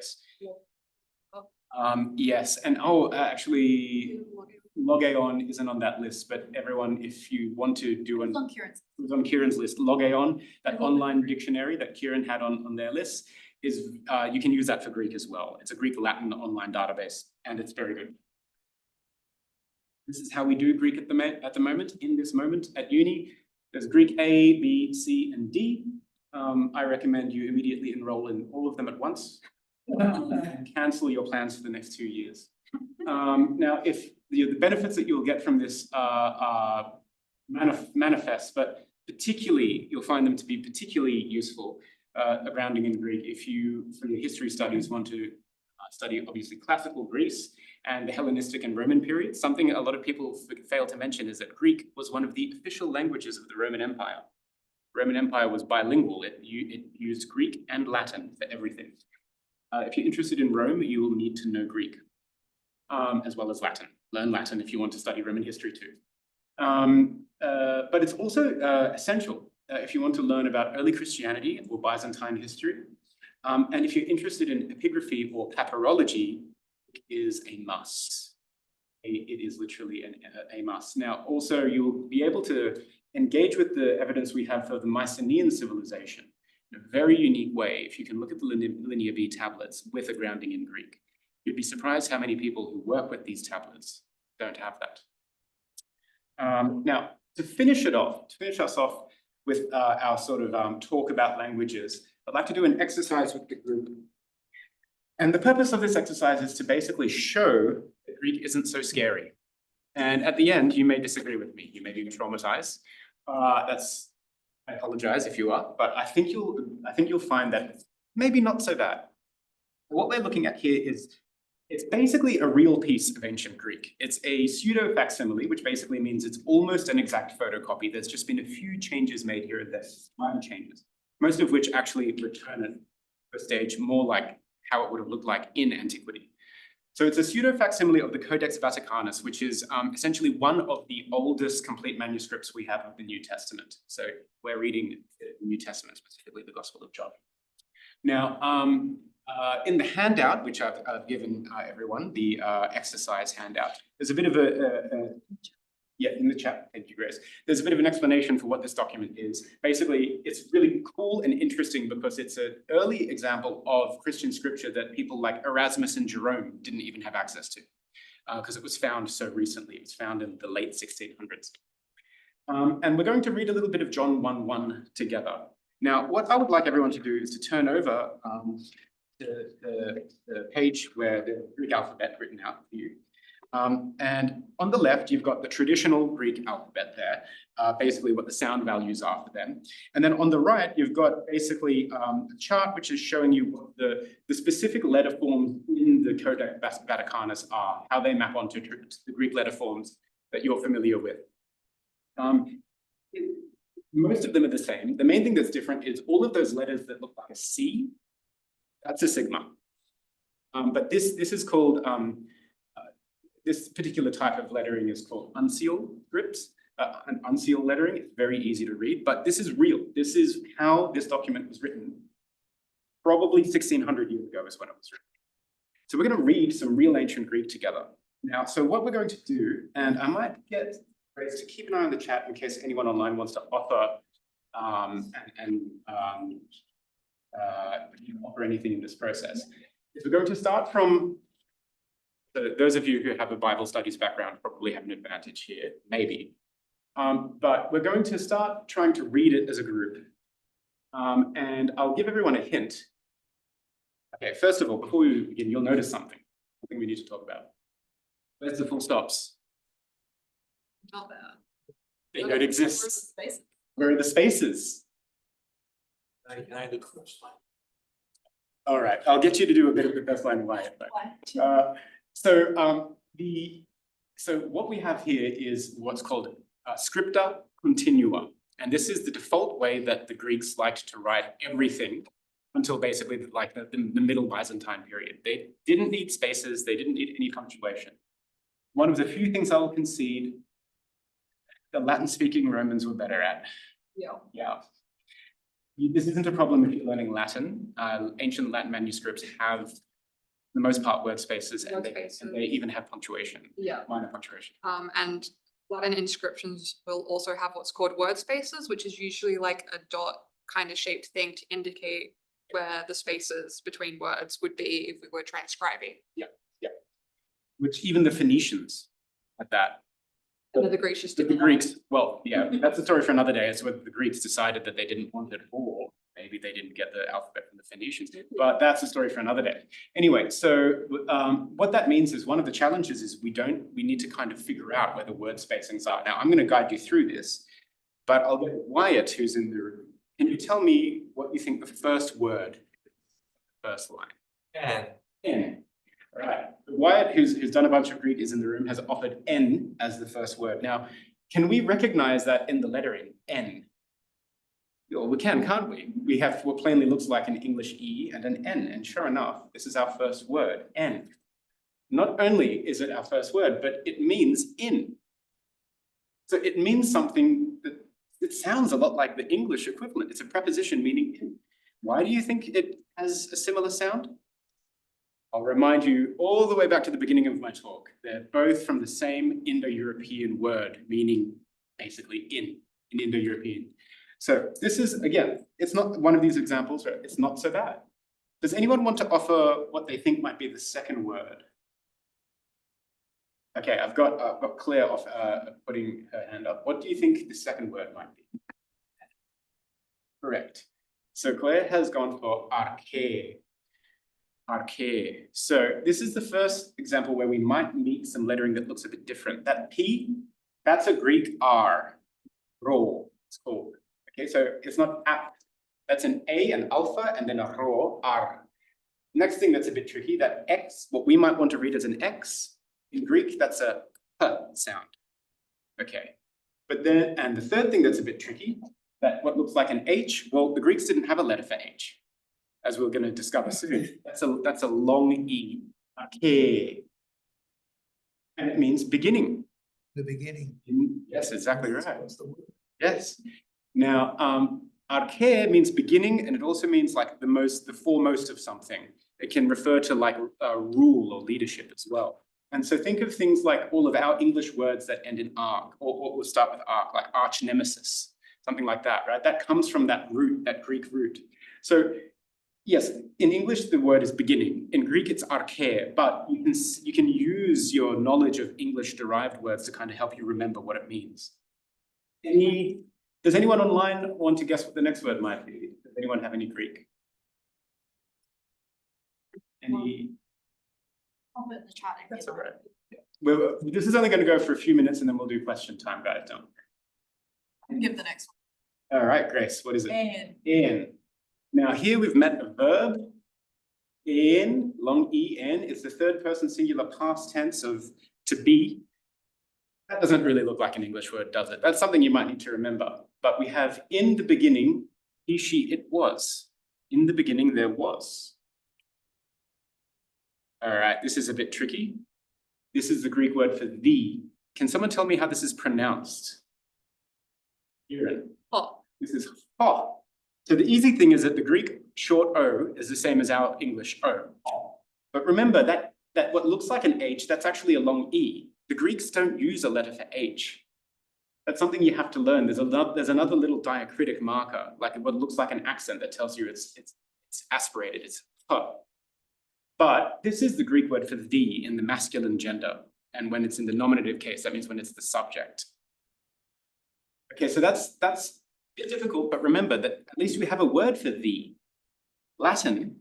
Yes, and actually, Logeon isn't on that list, but everyone, if you want to do It's on Ciaran's. it was on Ciaran's list, Logeon, that online dictionary that Ciaran had on their list, is you can use that for Greek as well. It's a Greek-Latin online database, and it's very good. This is how we do Greek at the moment, in this moment at uni. There's Greek A, B, C, and D. I recommend you immediately enroll in all of them at once and cancel your plans for the next 2 years. Now, if the benefits that you'll get from this are manifest, but particularly, you'll find them to be particularly useful grounding in Greek if you, for your history studies, want to study obviously classical Greece and the Hellenistic and Roman period. Something a lot of people fail to mention is that Greek was one of the official languages of the Roman Empire. Roman Empire was bilingual. It used Greek and Latin for everything. If you're interested in Rome, you will need to know Greek, as well as Latin. Learn Latin if you want to study Roman history too. But it's also essential if you want to learn about early Christianity or Byzantine history. And if you're interested in epigraphy or papyrology, it is a must. It is literally a must. Now, also, you'll be able to engage with the evidence we have for the Mycenaean civilization in a very unique way if you can look at the Linear B tablets with a grounding in Greek. You'd be surprised how many people who work with these tablets don't have that. Now, to finish us off with our sort of talk about languages, I'd like to do an exercise with the group. And the purpose of this exercise is to basically show that Greek isn't so scary. And at the end, you may disagree with me. You may be traumatized. I apologize if you are, but I think you'll find that maybe not so bad. What we're looking at here is it's basically a real piece of ancient Greek. It's a pseudo facsimile, which basically means it's almost an exact photocopy. There's just been a few changes made here and there, minor changes, most of which actually return it to a stage more like how it would have looked like in antiquity. So it's a pseudo facsimile of the Codex Vaticanus, which is essentially one of the oldest complete manuscripts we have of the New Testament. So we're reading the New Testament, specifically the Gospel of John. Now, in the handout, which I've given everyone, the exercise handout, there's a bit of yeah, in the chat, thank you, Grace. There's a bit of an explanation for what this document is. Basically, it's really cool and interesting because it's an early example of Christian scripture that people like Erasmus and Jerome didn't even have access to because it was found so recently. It was found in the late 1600s. And we're going to read a little bit of John 1:1 together. Now, what I would like everyone to do is to turn over the page where the Greek alphabet written out for you. And on the left, you've got the traditional Greek alphabet there, basically what the sound values are for them. And then on the right, you've got basically a chart which is showing you what the specific letter forms in the Codex Vaticanus are, how they map onto the Greek letter forms that you're familiar with. Most of them are the same. The main thing that's different is all of those letters that look like a C, that's a sigma. But this is called, this particular type of lettering is called uncial scripts, and uncial lettering. It's very easy to read, but this is real. This is how this document was written. Probably 1600 years ago is when it was written. So we're going to read some real ancient Greek together. Now, so what we're going to do, and I might get Grace to keep an eye on the chat in case anyone online wants to offer offer anything in this process, is we're going to start from those of you who have a Bible studies background probably have an advantage here, maybe. But we're going to start trying to read it as a group. And I'll give everyone a hint. Okay, first of all, before we begin, you'll notice something we need to talk about. Where's the full stops? Not there. They don't exist. Where are the spaces? All right, I'll get you to do a bit of the best line Wyatt. So what we have here is what's called scripta continua. And this is the default way that the Greeks liked to write everything until basically like the Middle Byzantine period. They didn't need spaces, they didn't need any punctuation. One of the few things I will concede, the Latin-speaking Romans were better at. Yeah. This isn't a problem if you're learning Latin. Ancient Latin manuscripts have, for the most part, word spaces, and they even have punctuation, minor punctuation. And Latin inscriptions will also have what's called word spaces, which is usually like a dot kind of shaped thing to indicate where the spaces between words would be if we were transcribing. Yeah. Which even the Phoenicians had that. And the Greeks just didn't. The Greeks, well, yeah, that's a story for another day. It's whether the Greeks decided that they didn't want it, or maybe they didn't get the alphabet from the Phoenicians, but that's a story for another day. Anyway, so what that means is one of the challenges is we need to kind of figure out where the word spacings are. Now, I'm going to guide you through this, but I'll get Wyatt, who's in the room. Can you tell me what you think the first word, first line? And N. All right. Wyatt, who's done a bunch of Greek, is in the room, has offered N as the first word. Now, can we recognize that in the lettering, N? Well, we can, can't we? We have what plainly looks like an English E and an N, and sure enough, this is our first word, N. Not only is it our first word, but it means in. So it means something that it sounds a lot like the English equivalent. It's a preposition meaning in. Why do you think it has a similar sound? I'll remind you all the way back to the beginning of my talk. They're both from the same Indo-European word, meaning basically in Indo-European. So this is, again, it's not one of these examples, right? It's not so bad. Does anyone want to offer what they think might be the second word? Okay, I've got Claire off putting her hand up. What do you think the second word might be? Correct. So Claire has gone for arche. Arche. So this is the first example where we might meet some lettering that looks a bit different. That P, that's a Greek R, ro, it's called. Okay, so it's not apt. That's an A, an alpha, and then a ro, R. Next thing that's a bit tricky, that X, what we might want to read as an X, in Greek, that's a P sound. Okay, but then, and the third thing that's a bit tricky, that what looks like an H, well, the Greeks didn't have a letter for H, as we're going to discover soon. That's a long E, arche. And it means beginning. The beginning. Yes, exactly right. What's the word? Yes. Now, arche means beginning, and it also means like the foremost of something. It can refer to like rule or leadership as well. And so think of things like all of our English words that end in arc, or we'll start with arc, like arch nemesis, something like that, right? That comes from that root, that Greek root. So yes, in English, the word is beginning. In Greek, it's arche, but you can use your knowledge of English derived words to kind of help you remember what it means. Does anyone online want to guess what the next word might be? Does anyone have any Greek? Any? I'll put it in the chat. That's all right. Yeah. This is only going to go for a few minutes and then we'll do question time, guys. Don't. Give the next one. All right, Grace, what is it? And In. Now here we've met a verb. In, long E-N. It's the third person singular past tense of to be. That doesn't really look like an English word, does it? That's something you might need to remember. But we have in the beginning, he, she, it was. In the beginning, there was. All right, this is a bit tricky. This is the Greek word for the. Can someone tell me how this is pronounced? Ciaran. Oh, This is ha. So the easy thing is that the Greek short O is the same as our English O. But remember that what looks like an H, that's actually a long E. The Greeks don't use a letter for H. That's something you have to learn. There's another little diacritic marker, like what looks like an accent that tells you it's aspirated, it's ha. But this is the Greek word for the in the masculine gender. And when it's in the nominative case, that means when it's the subject. Okay, so that's a bit difficult, but remember that at least we have a word for the. Latin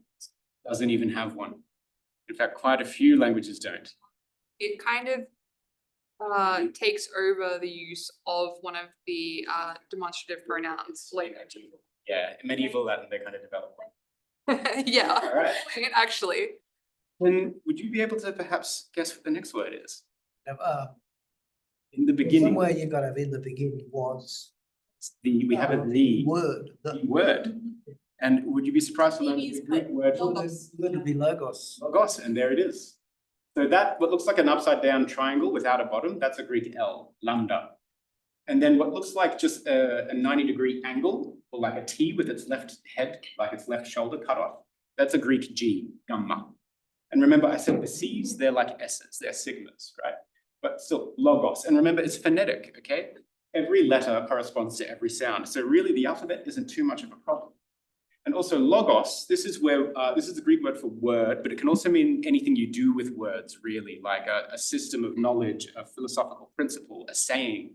doesn't even have one. In fact, quite a few languages don't. it kind of takes over the use of one of the demonstrative pronouns later. Yeah, in medieval Latin, they kind of developed one. Yeah, All right. actually. Then would you be able to perhaps guess what the next word is? In the Beginning. beginning, Somewhere you gotta have in the beginning was. we have a the Word. word. And would you be surprised to learn the Greek word Logos. Word would be logos. logos, and there it is. So that, what looks like an upside down triangle without a bottom, that's a Greek L, lambda. And then what looks like just a 90-degree angle, or like a T with its left head, like its left shoulder cut off, that's a Greek G, gamma. And remember, I said the C's, they're like S's, they're sigmas, right? But still, logos. And remember, it's phonetic, okay? Every letter corresponds to every sound. So really, the alphabet isn't too much of a problem. And also logos, this is where, this is the Greek word for word, but it can also mean anything you do with words, really, like a system of knowledge, a philosophical principle, a saying.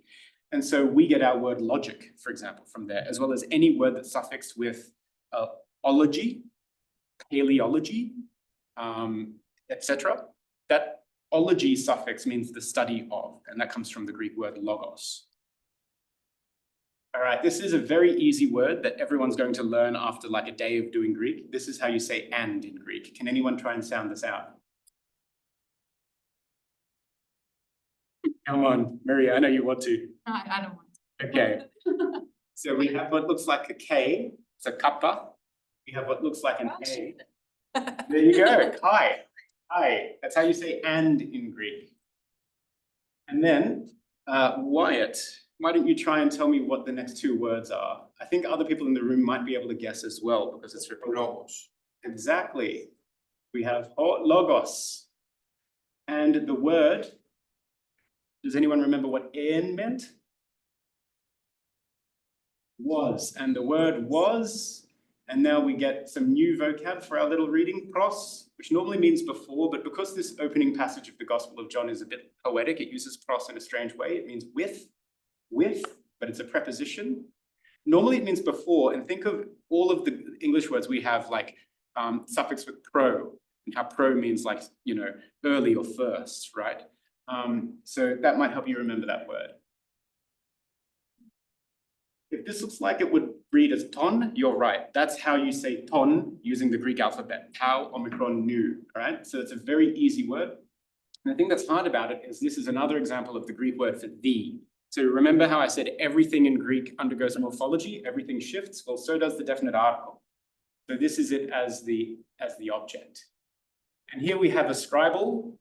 And so we get our word logic, for example, from there, as well as any word that's suffixed with ology, paleology, etc. That ology suffix means the study of, and that comes from the Greek word logos. All right, this is a very easy word that everyone's going to learn after like a day of doing Greek. This is how you say and in Greek. Can anyone try and sound this out? Come on, Maria, I know you want to. I don't want Okay. So we have what looks like a K, it's a kappa. We have what looks like an A. There you go, chi. Chi, that's how you say and in Greek. And then, Wyatt, why don't you try and tell me what the next two words are? I think other people in the room might be able to guess as well because it's repeated. Logos. Exactly. We have logos. And the word, does anyone remember what en meant? Was. And the word was, and now we get some new vocab for our little reading, pros, which normally means before, but because this opening passage of the Gospel of John is a bit poetic, it uses pros in a strange way. It means with, but it's a preposition. Normally it means before, and think of all of the English words we have like suffix with pro, and how pro means like, you know, early or first, right? So that might help you remember that word. If this looks like it would read as ton, you're right. That's how you say ton using the Greek alphabet, tau, omicron, nu, all right? So it's a very easy word. And the thing that's hard about it is this is another example of the Greek word for the. So remember how I said everything in Greek undergoes morphology, everything shifts? Well, so does the definite article. So this is it as the object. And here we have a scribal.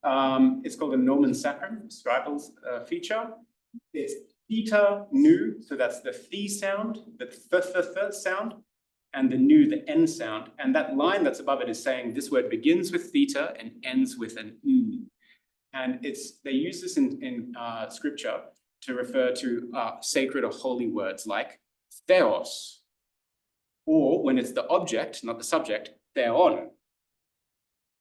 It's called a nomen sacrum, scribal's feature. It's theta, nu, so that's the the sound, the th sound, and the nu, the n sound. And that line that's above it is saying this word begins with theta and ends with an n. And they use this in scripture to refer to sacred or holy words like theos, or when it's the object, not the subject, theon.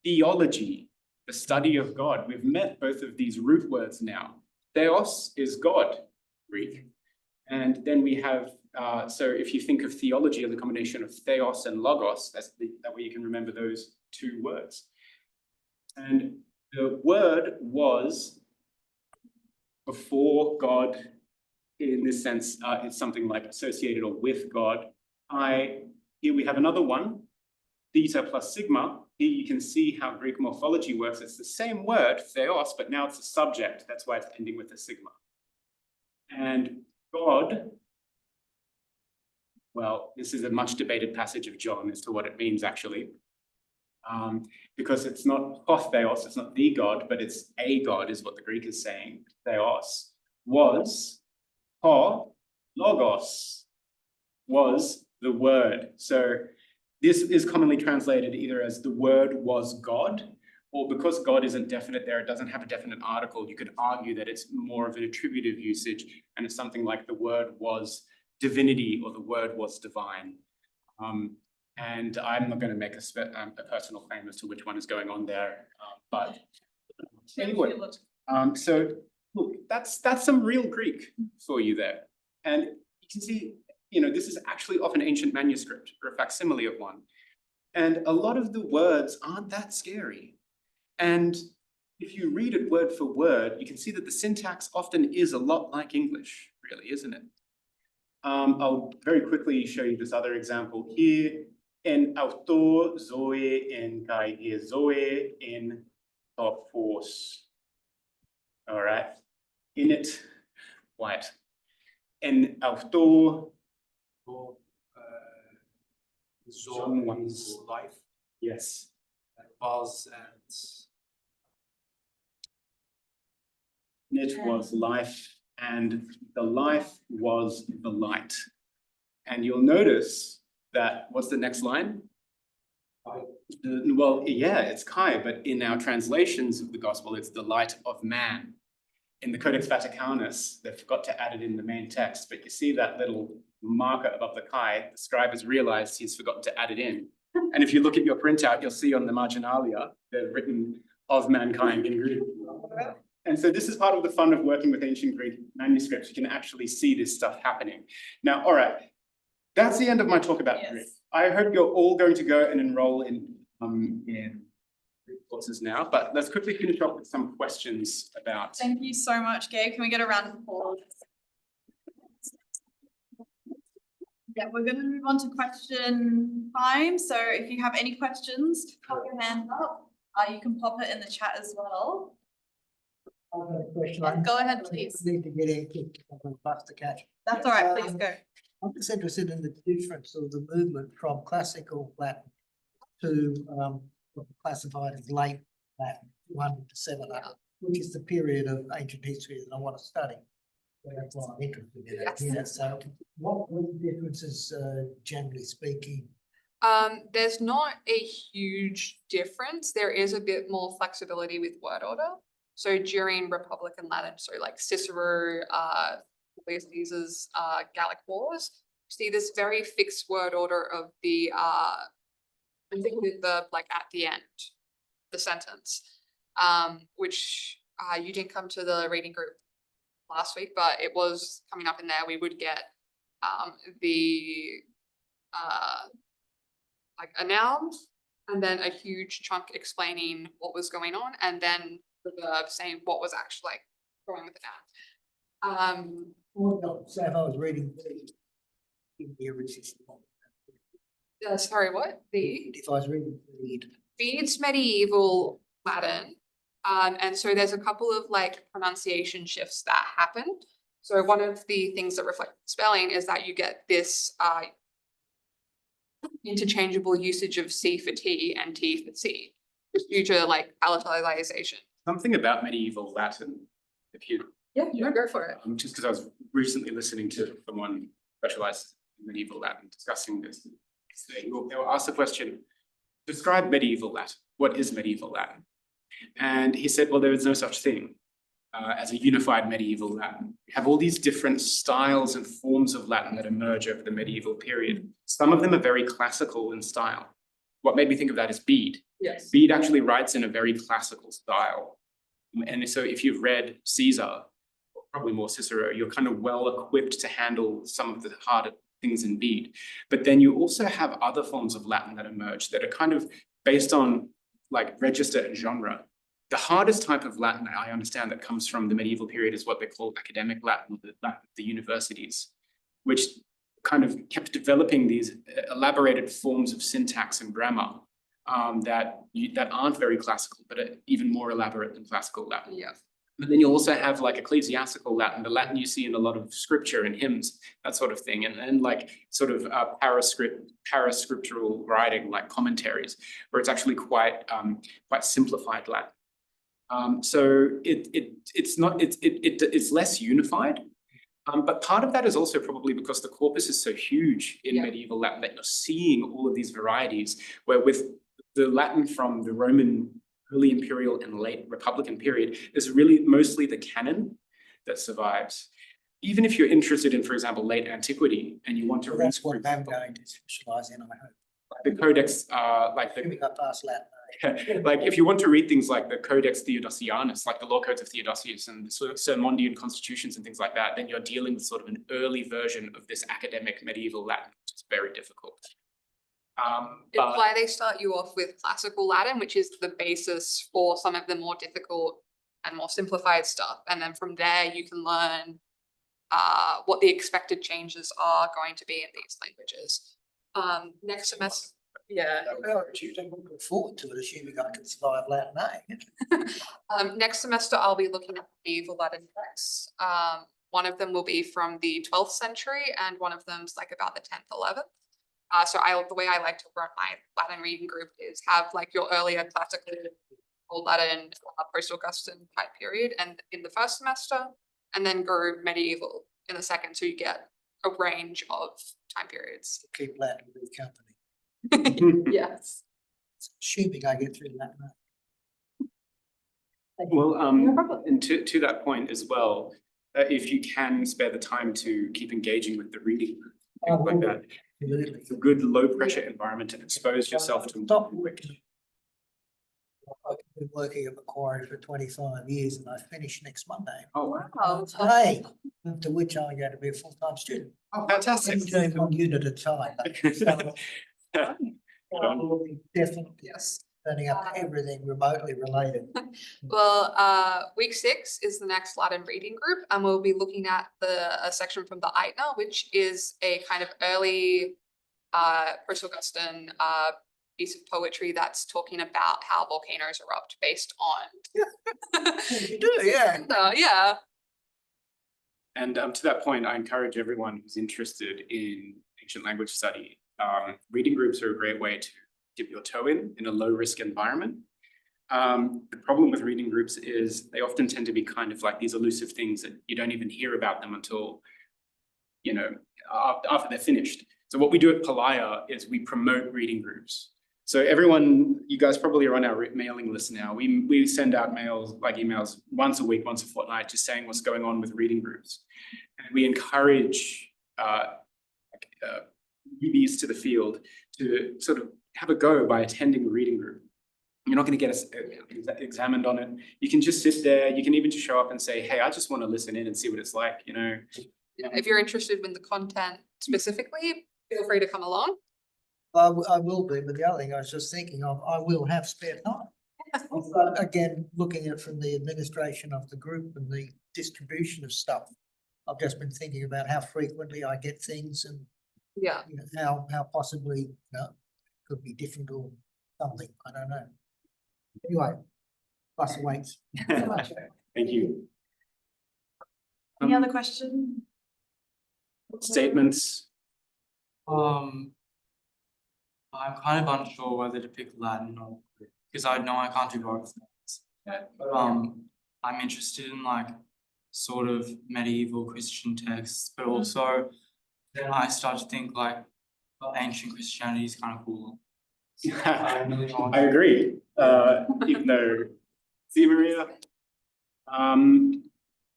Theology, the study of God. We've met both of these root words now. Theos is God, Greek. And then we have, so if you think of theology as a combination of theos and logos, that way you can remember those two words. And the word was before God, in this sense, it's something like associated or with God. Here we have another one, theta plus sigma. Here you can see how Greek morphology works. It's the same word, theos, but now it's a subject. That's why it's ending with a sigma. And God, well, this is a much debated passage of John as to what it means actually. Because it's not ho theos, it's not the God, but it's a God is what the Greek is saying. Theos was ho logos, was the word. So this is commonly translated either as the word was God, or because God isn't definite there, it doesn't have a definite article, you could argue that it's more of an attributive usage, and it's something like the word was divinity or the word was divine. And I'm not going to make a personal claim as to which one is going on there, but anyway, so look, that's some real Greek for you there. And you can see, you know, this is actually off an ancient manuscript or a facsimile of one. And a lot of the words aren't that scary. And if you read it word for word, you can see that the syntax often is a lot like English, really, isn't it? I'll very quickly show you this other example here. En autor zoe en kai zoe en topos. All right. In it, white. En autor. Zone is life, Yes. was and It was life, and the life was the light. And you'll notice that, what's the next line? Well, yeah, it's Kai, but in our translations of the gospel, it's the light of man. In the Codex Vaticanus, they forgot to add it in the main text, but you see that little marker above the Kai, the scribe has realized he's forgotten to add it in. And if you look at your printout, you'll see on the marginalia, they're written of mankind in Greek. And so this is part of the fun of working with ancient Greek manuscripts. You can actually see this stuff happening. Now, all right, that's the end of my talk about Greek. I hope you're all going to go and enroll in Greek courses now, but let's quickly finish up with some questions about. Thank you so much, Gabe. Can we get a round of applause? Yeah, we're going to move on to question time. So if you have any questions, pop your hand up. You can pop it in the chat as well. I've got a question. Yeah, go ahead, I please. Need to get in, I'm going to bust the catch. That's all right, please go. I'm just interested in the difference of the movement from classical Latin to what we classified as late Latin, 200 to 700, which is the period of ancient history that I want to study. So that's why I'm interested in it. Yes. Yeah, so what were the differences, generally speaking? There's not a huge difference. There is a bit more flexibility with word order. So during Republican Latin, so like Cicero, Julius Caesar's Gallic Wars, see this very fixed word order of the I think with the like at the end, the sentence, which you didn't come to the reading group last week, but it was coming up in there. We would get the like a noun and then a huge chunk explaining what was going on, and then the verb saying what was actually like going with the noun. So if I was reading the original, Sorry, what? if I was reading the Bede's medieval Latin. And so there's a couple of like pronunciation shifts that happen. So one of the things that reflect spelling is that you get this interchangeable usage of C for T and T for C, just due to like palatalization. Something about medieval Latin, if you, Yeah, go for it. just because I was recently listening to someone specialized in medieval Latin discussing this. They were asked the question, describe medieval Latin. What is medieval Latin? And he said, well, there is no such thing as a unified medieval Latin. We have all these different styles and forms of Latin that emerge over the medieval period. Some of them are very classical in style. What made me think of that is Bede. Yes. Bede actually writes in a very classical style. And so if you've read Caesar, or probably more Cicero, you're kind of well equipped to handle some of the harder things in Bede. But then you also have other forms of Latin that emerge that are kind of based on like register and genre. The hardest type of Latin I understand that comes from the medieval period is what they call academic Latin, the Latin of the universities, which kind of kept developing these elaborated forms of syntax and grammar that aren't very classical, but are even more elaborate than classical Latin. Yeah. But then you also have like ecclesiastical Latin, the Latin you see in a lot of scripture and hymns, that sort of thing. And then like sort of parascriptural writing, like commentaries, where it's actually quite simplified Latin. So it's less unified. But part of that is also probably because the corpus is so huge in medieval Latin that you're seeing all of these varieties, where with the Latin from the Roman early imperial and late Republican period is really mostly the canon that survives. Even if you're interested in, for example, late antiquity and you want to read, that's what I'm going to specialize in, I hope. the codex, like Assuming I pass Latin. like if you want to read things like the Codex Theodosianus, like the law codes of Theodosius and the sort of Sermondian constitutions and things like that, then you're dealing with sort of an early version of this academic medieval Latin, which is very difficult. It's why they start you off with classical Latin, which is the basis for some of the more difficult and more simplified stuff. And then from there, you can learn what the expected changes are going to be in these languages. Next semester, yeah. Well, I'm looking forward to it, assuming I can survive Latin, eh? Next semester, I'll be looking at medieval Latin texts. One of them will be from the 12th century and one of them's like about the 10th, 11th. So the way I like to run my Latin reading group is have like your earlier classical Old Latin, post-Augustan type period and in the first semester, and then go medieval in the second, so you get a range of time periods. Keep Latin with company. Yes. Assuming I get through Latin. Well, No problem. and to that point as well, if you can spare the time to keep engaging with the reading, things like that, Absolutely. it's a good low pressure environment to expose yourself to. Stop working. I've been working at Macquarie for 25 years and I finish next Monday. Oh, wow. Oh, Hey, to which I'm going to be a full-time student. Oh, fantastic. I'm doing 1 unit at a time. So, I will be definitely yes. turning up everything remotely related. Well, week 6 is the next Latin reading group, and we'll be looking at a section from the Aetna, which is a kind of early post-Augustan piece of poetry that's talking about how volcanoes erupt based on. You do, yeah. Yeah. And to that point, I encourage everyone who's interested in ancient language study. Reading groups are a great way to dip your toe in a low risk environment. The problem with reading groups is they often tend to be kind of like these elusive things that you don't even hear about them until, you know, after they're finished. So what we do at PALAIA is we promote reading groups. So everyone, you guys probably are on our mailing list now. We send out emails once a week, once a fortnight, just saying what's going on with reading groups. And we encourage newbies to the field to sort of have a go by attending a reading group. You're not going to get examined on it. You can just sit there. You can even just show up and say, hey, I just want to listen in and see what it's like, you know. If you're interested in the content specifically, feel free to come along. I will be, but the other thing I was just thinking of, I will have spare time. But again, looking at from the administration of the group and the distribution of stuff, I've just been thinking about how frequently I get things and Yeah. you know, how possibly, you know, could be different or something, I don't know. Anyway, plus weights. Thank you. Any other question? Statements? I'm kind of unsure whether to pick Latin or Greek because I know I can't do both. But I'm interested in like sort of medieval Christian texts, but also then I start to think like ancient Christianity is kind of cool. I agree. Even though, see, Maria.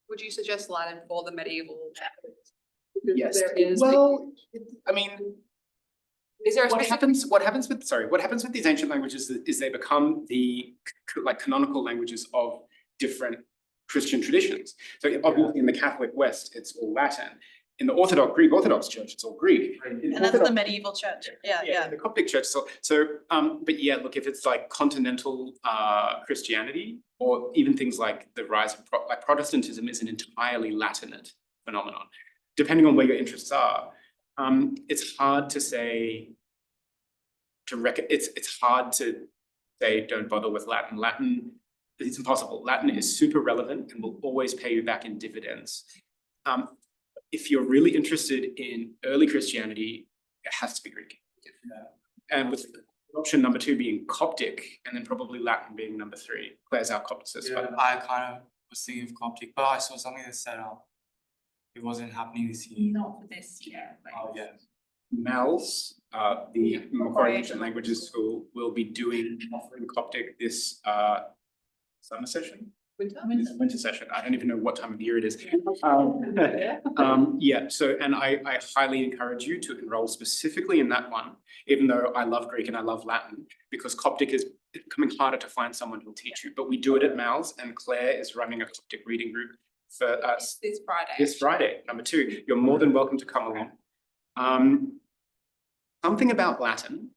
Would you suggest Latin for the medieval? Yes. There is. Well, I mean, Is there a what specific? happens with these ancient languages is they become the like canonical languages of different Christian traditions. So obviously in the Catholic West, it's all Latin. In the Greek Orthodox Church, it's all Greek. And that's the medieval church. Yeah. In the Coptic Church. But yeah, look, if it's like continental Christianity, or even things like the rise of like Protestantism is an entirely Latinate phenomenon, depending on where your interests are. It's hard to say. It's hard to say don't bother with Latin. Latin, it's impossible. Latin is super relevant and will always pay you back in dividends. If you're really interested in early Christianity, it has to be Greek. And with option number 2 being Coptic, and then probably Latin being number 3. Claire's our Copticist. Yeah, I kind of was thinking of Coptic, but I saw something that said it wasn't happening this year. Not for this year. Oh yeah. Mal's, the Macquarie Ancient Languages School, will be offering Coptic this summer session. Winter session. I don't even know what time of year it is. Yeah, so, and I highly encourage you to enroll specifically in that one, even though I love Greek and I love Latin, because Coptic is becoming harder to find someone who'll teach you. But we do it at Mal's, and Claire is running a Coptic reading group for us This Friday. this Friday, number 2. You're more than welcome to come along. Something about Latin,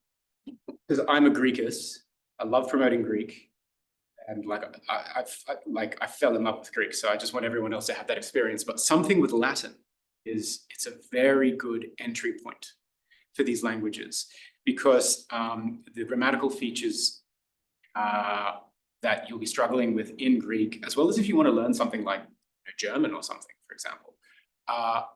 because I'm a Greekist, I love promoting Greek. And I fell in love with Greek, so I just want everyone else to have that experience. But something with Latin is it's a very good entry point for these languages, because the grammatical features that you'll be struggling with in Greek, as well as if you want to learn something like German or something, for example,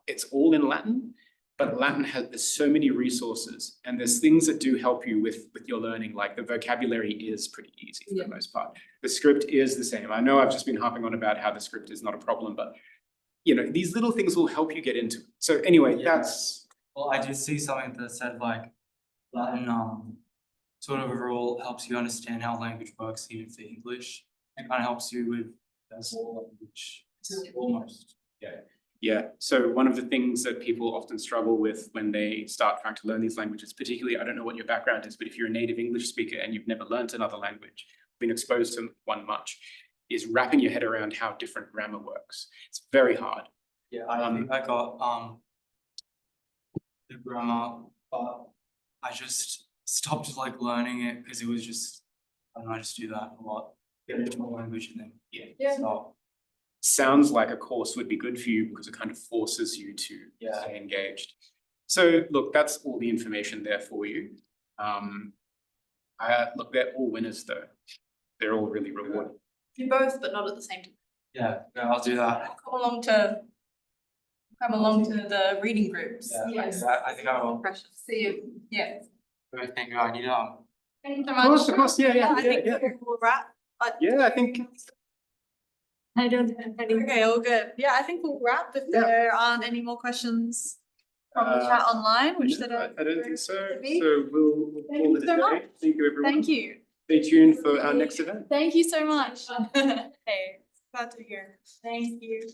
it's all in Latin. But Latin there's so many resources, and there's things that do help you with your learning, like the vocabulary is pretty easy for the most part. The script is the same. I know I've just been harping on about how the script is not a problem, but you know, these little things will help you get into it. So anyway, that's. Well, I did see something that said like Latin sort of overall helps you understand how language works, even for English. It kind of helps you with the whole language almost. Yeah, so one of the things that people often struggle with when they start trying to learn these languages, particularly, I don't know what your background is, but if you're a native English speaker and you've never learned another language, been exposed to one much, is wrapping your head around how different grammar works. It's very hard. Yeah, I think I got the grammar, but I just stopped like learning it because it was just, I don't know, I just do that a lot. Get into my language and then stop. Sounds like a course would be good for you because it kind of forces you to stay engaged. So look, that's all the information there for you. Look, they're all winners though. They're all really rewarding. Do both, but not at the same time. Yeah, no, I'll do that. Come along to the reading groups. Yes. I think I will. Precious. See you. Yeah. I think I need Thank you so Of much. course, yeah, I think we'll wrap. Yeah, I think. I don't have any. Okay, all good. Yeah, I think we'll wrap if Yeah. there aren't any more questions from the chat online, which there don't. I don't think so. be. So we'll Thank call you it a so day. much. Thank you, everyone. Thank you. Stay tuned for our next event. Thank you so much. Hey, glad to hear. Thank you.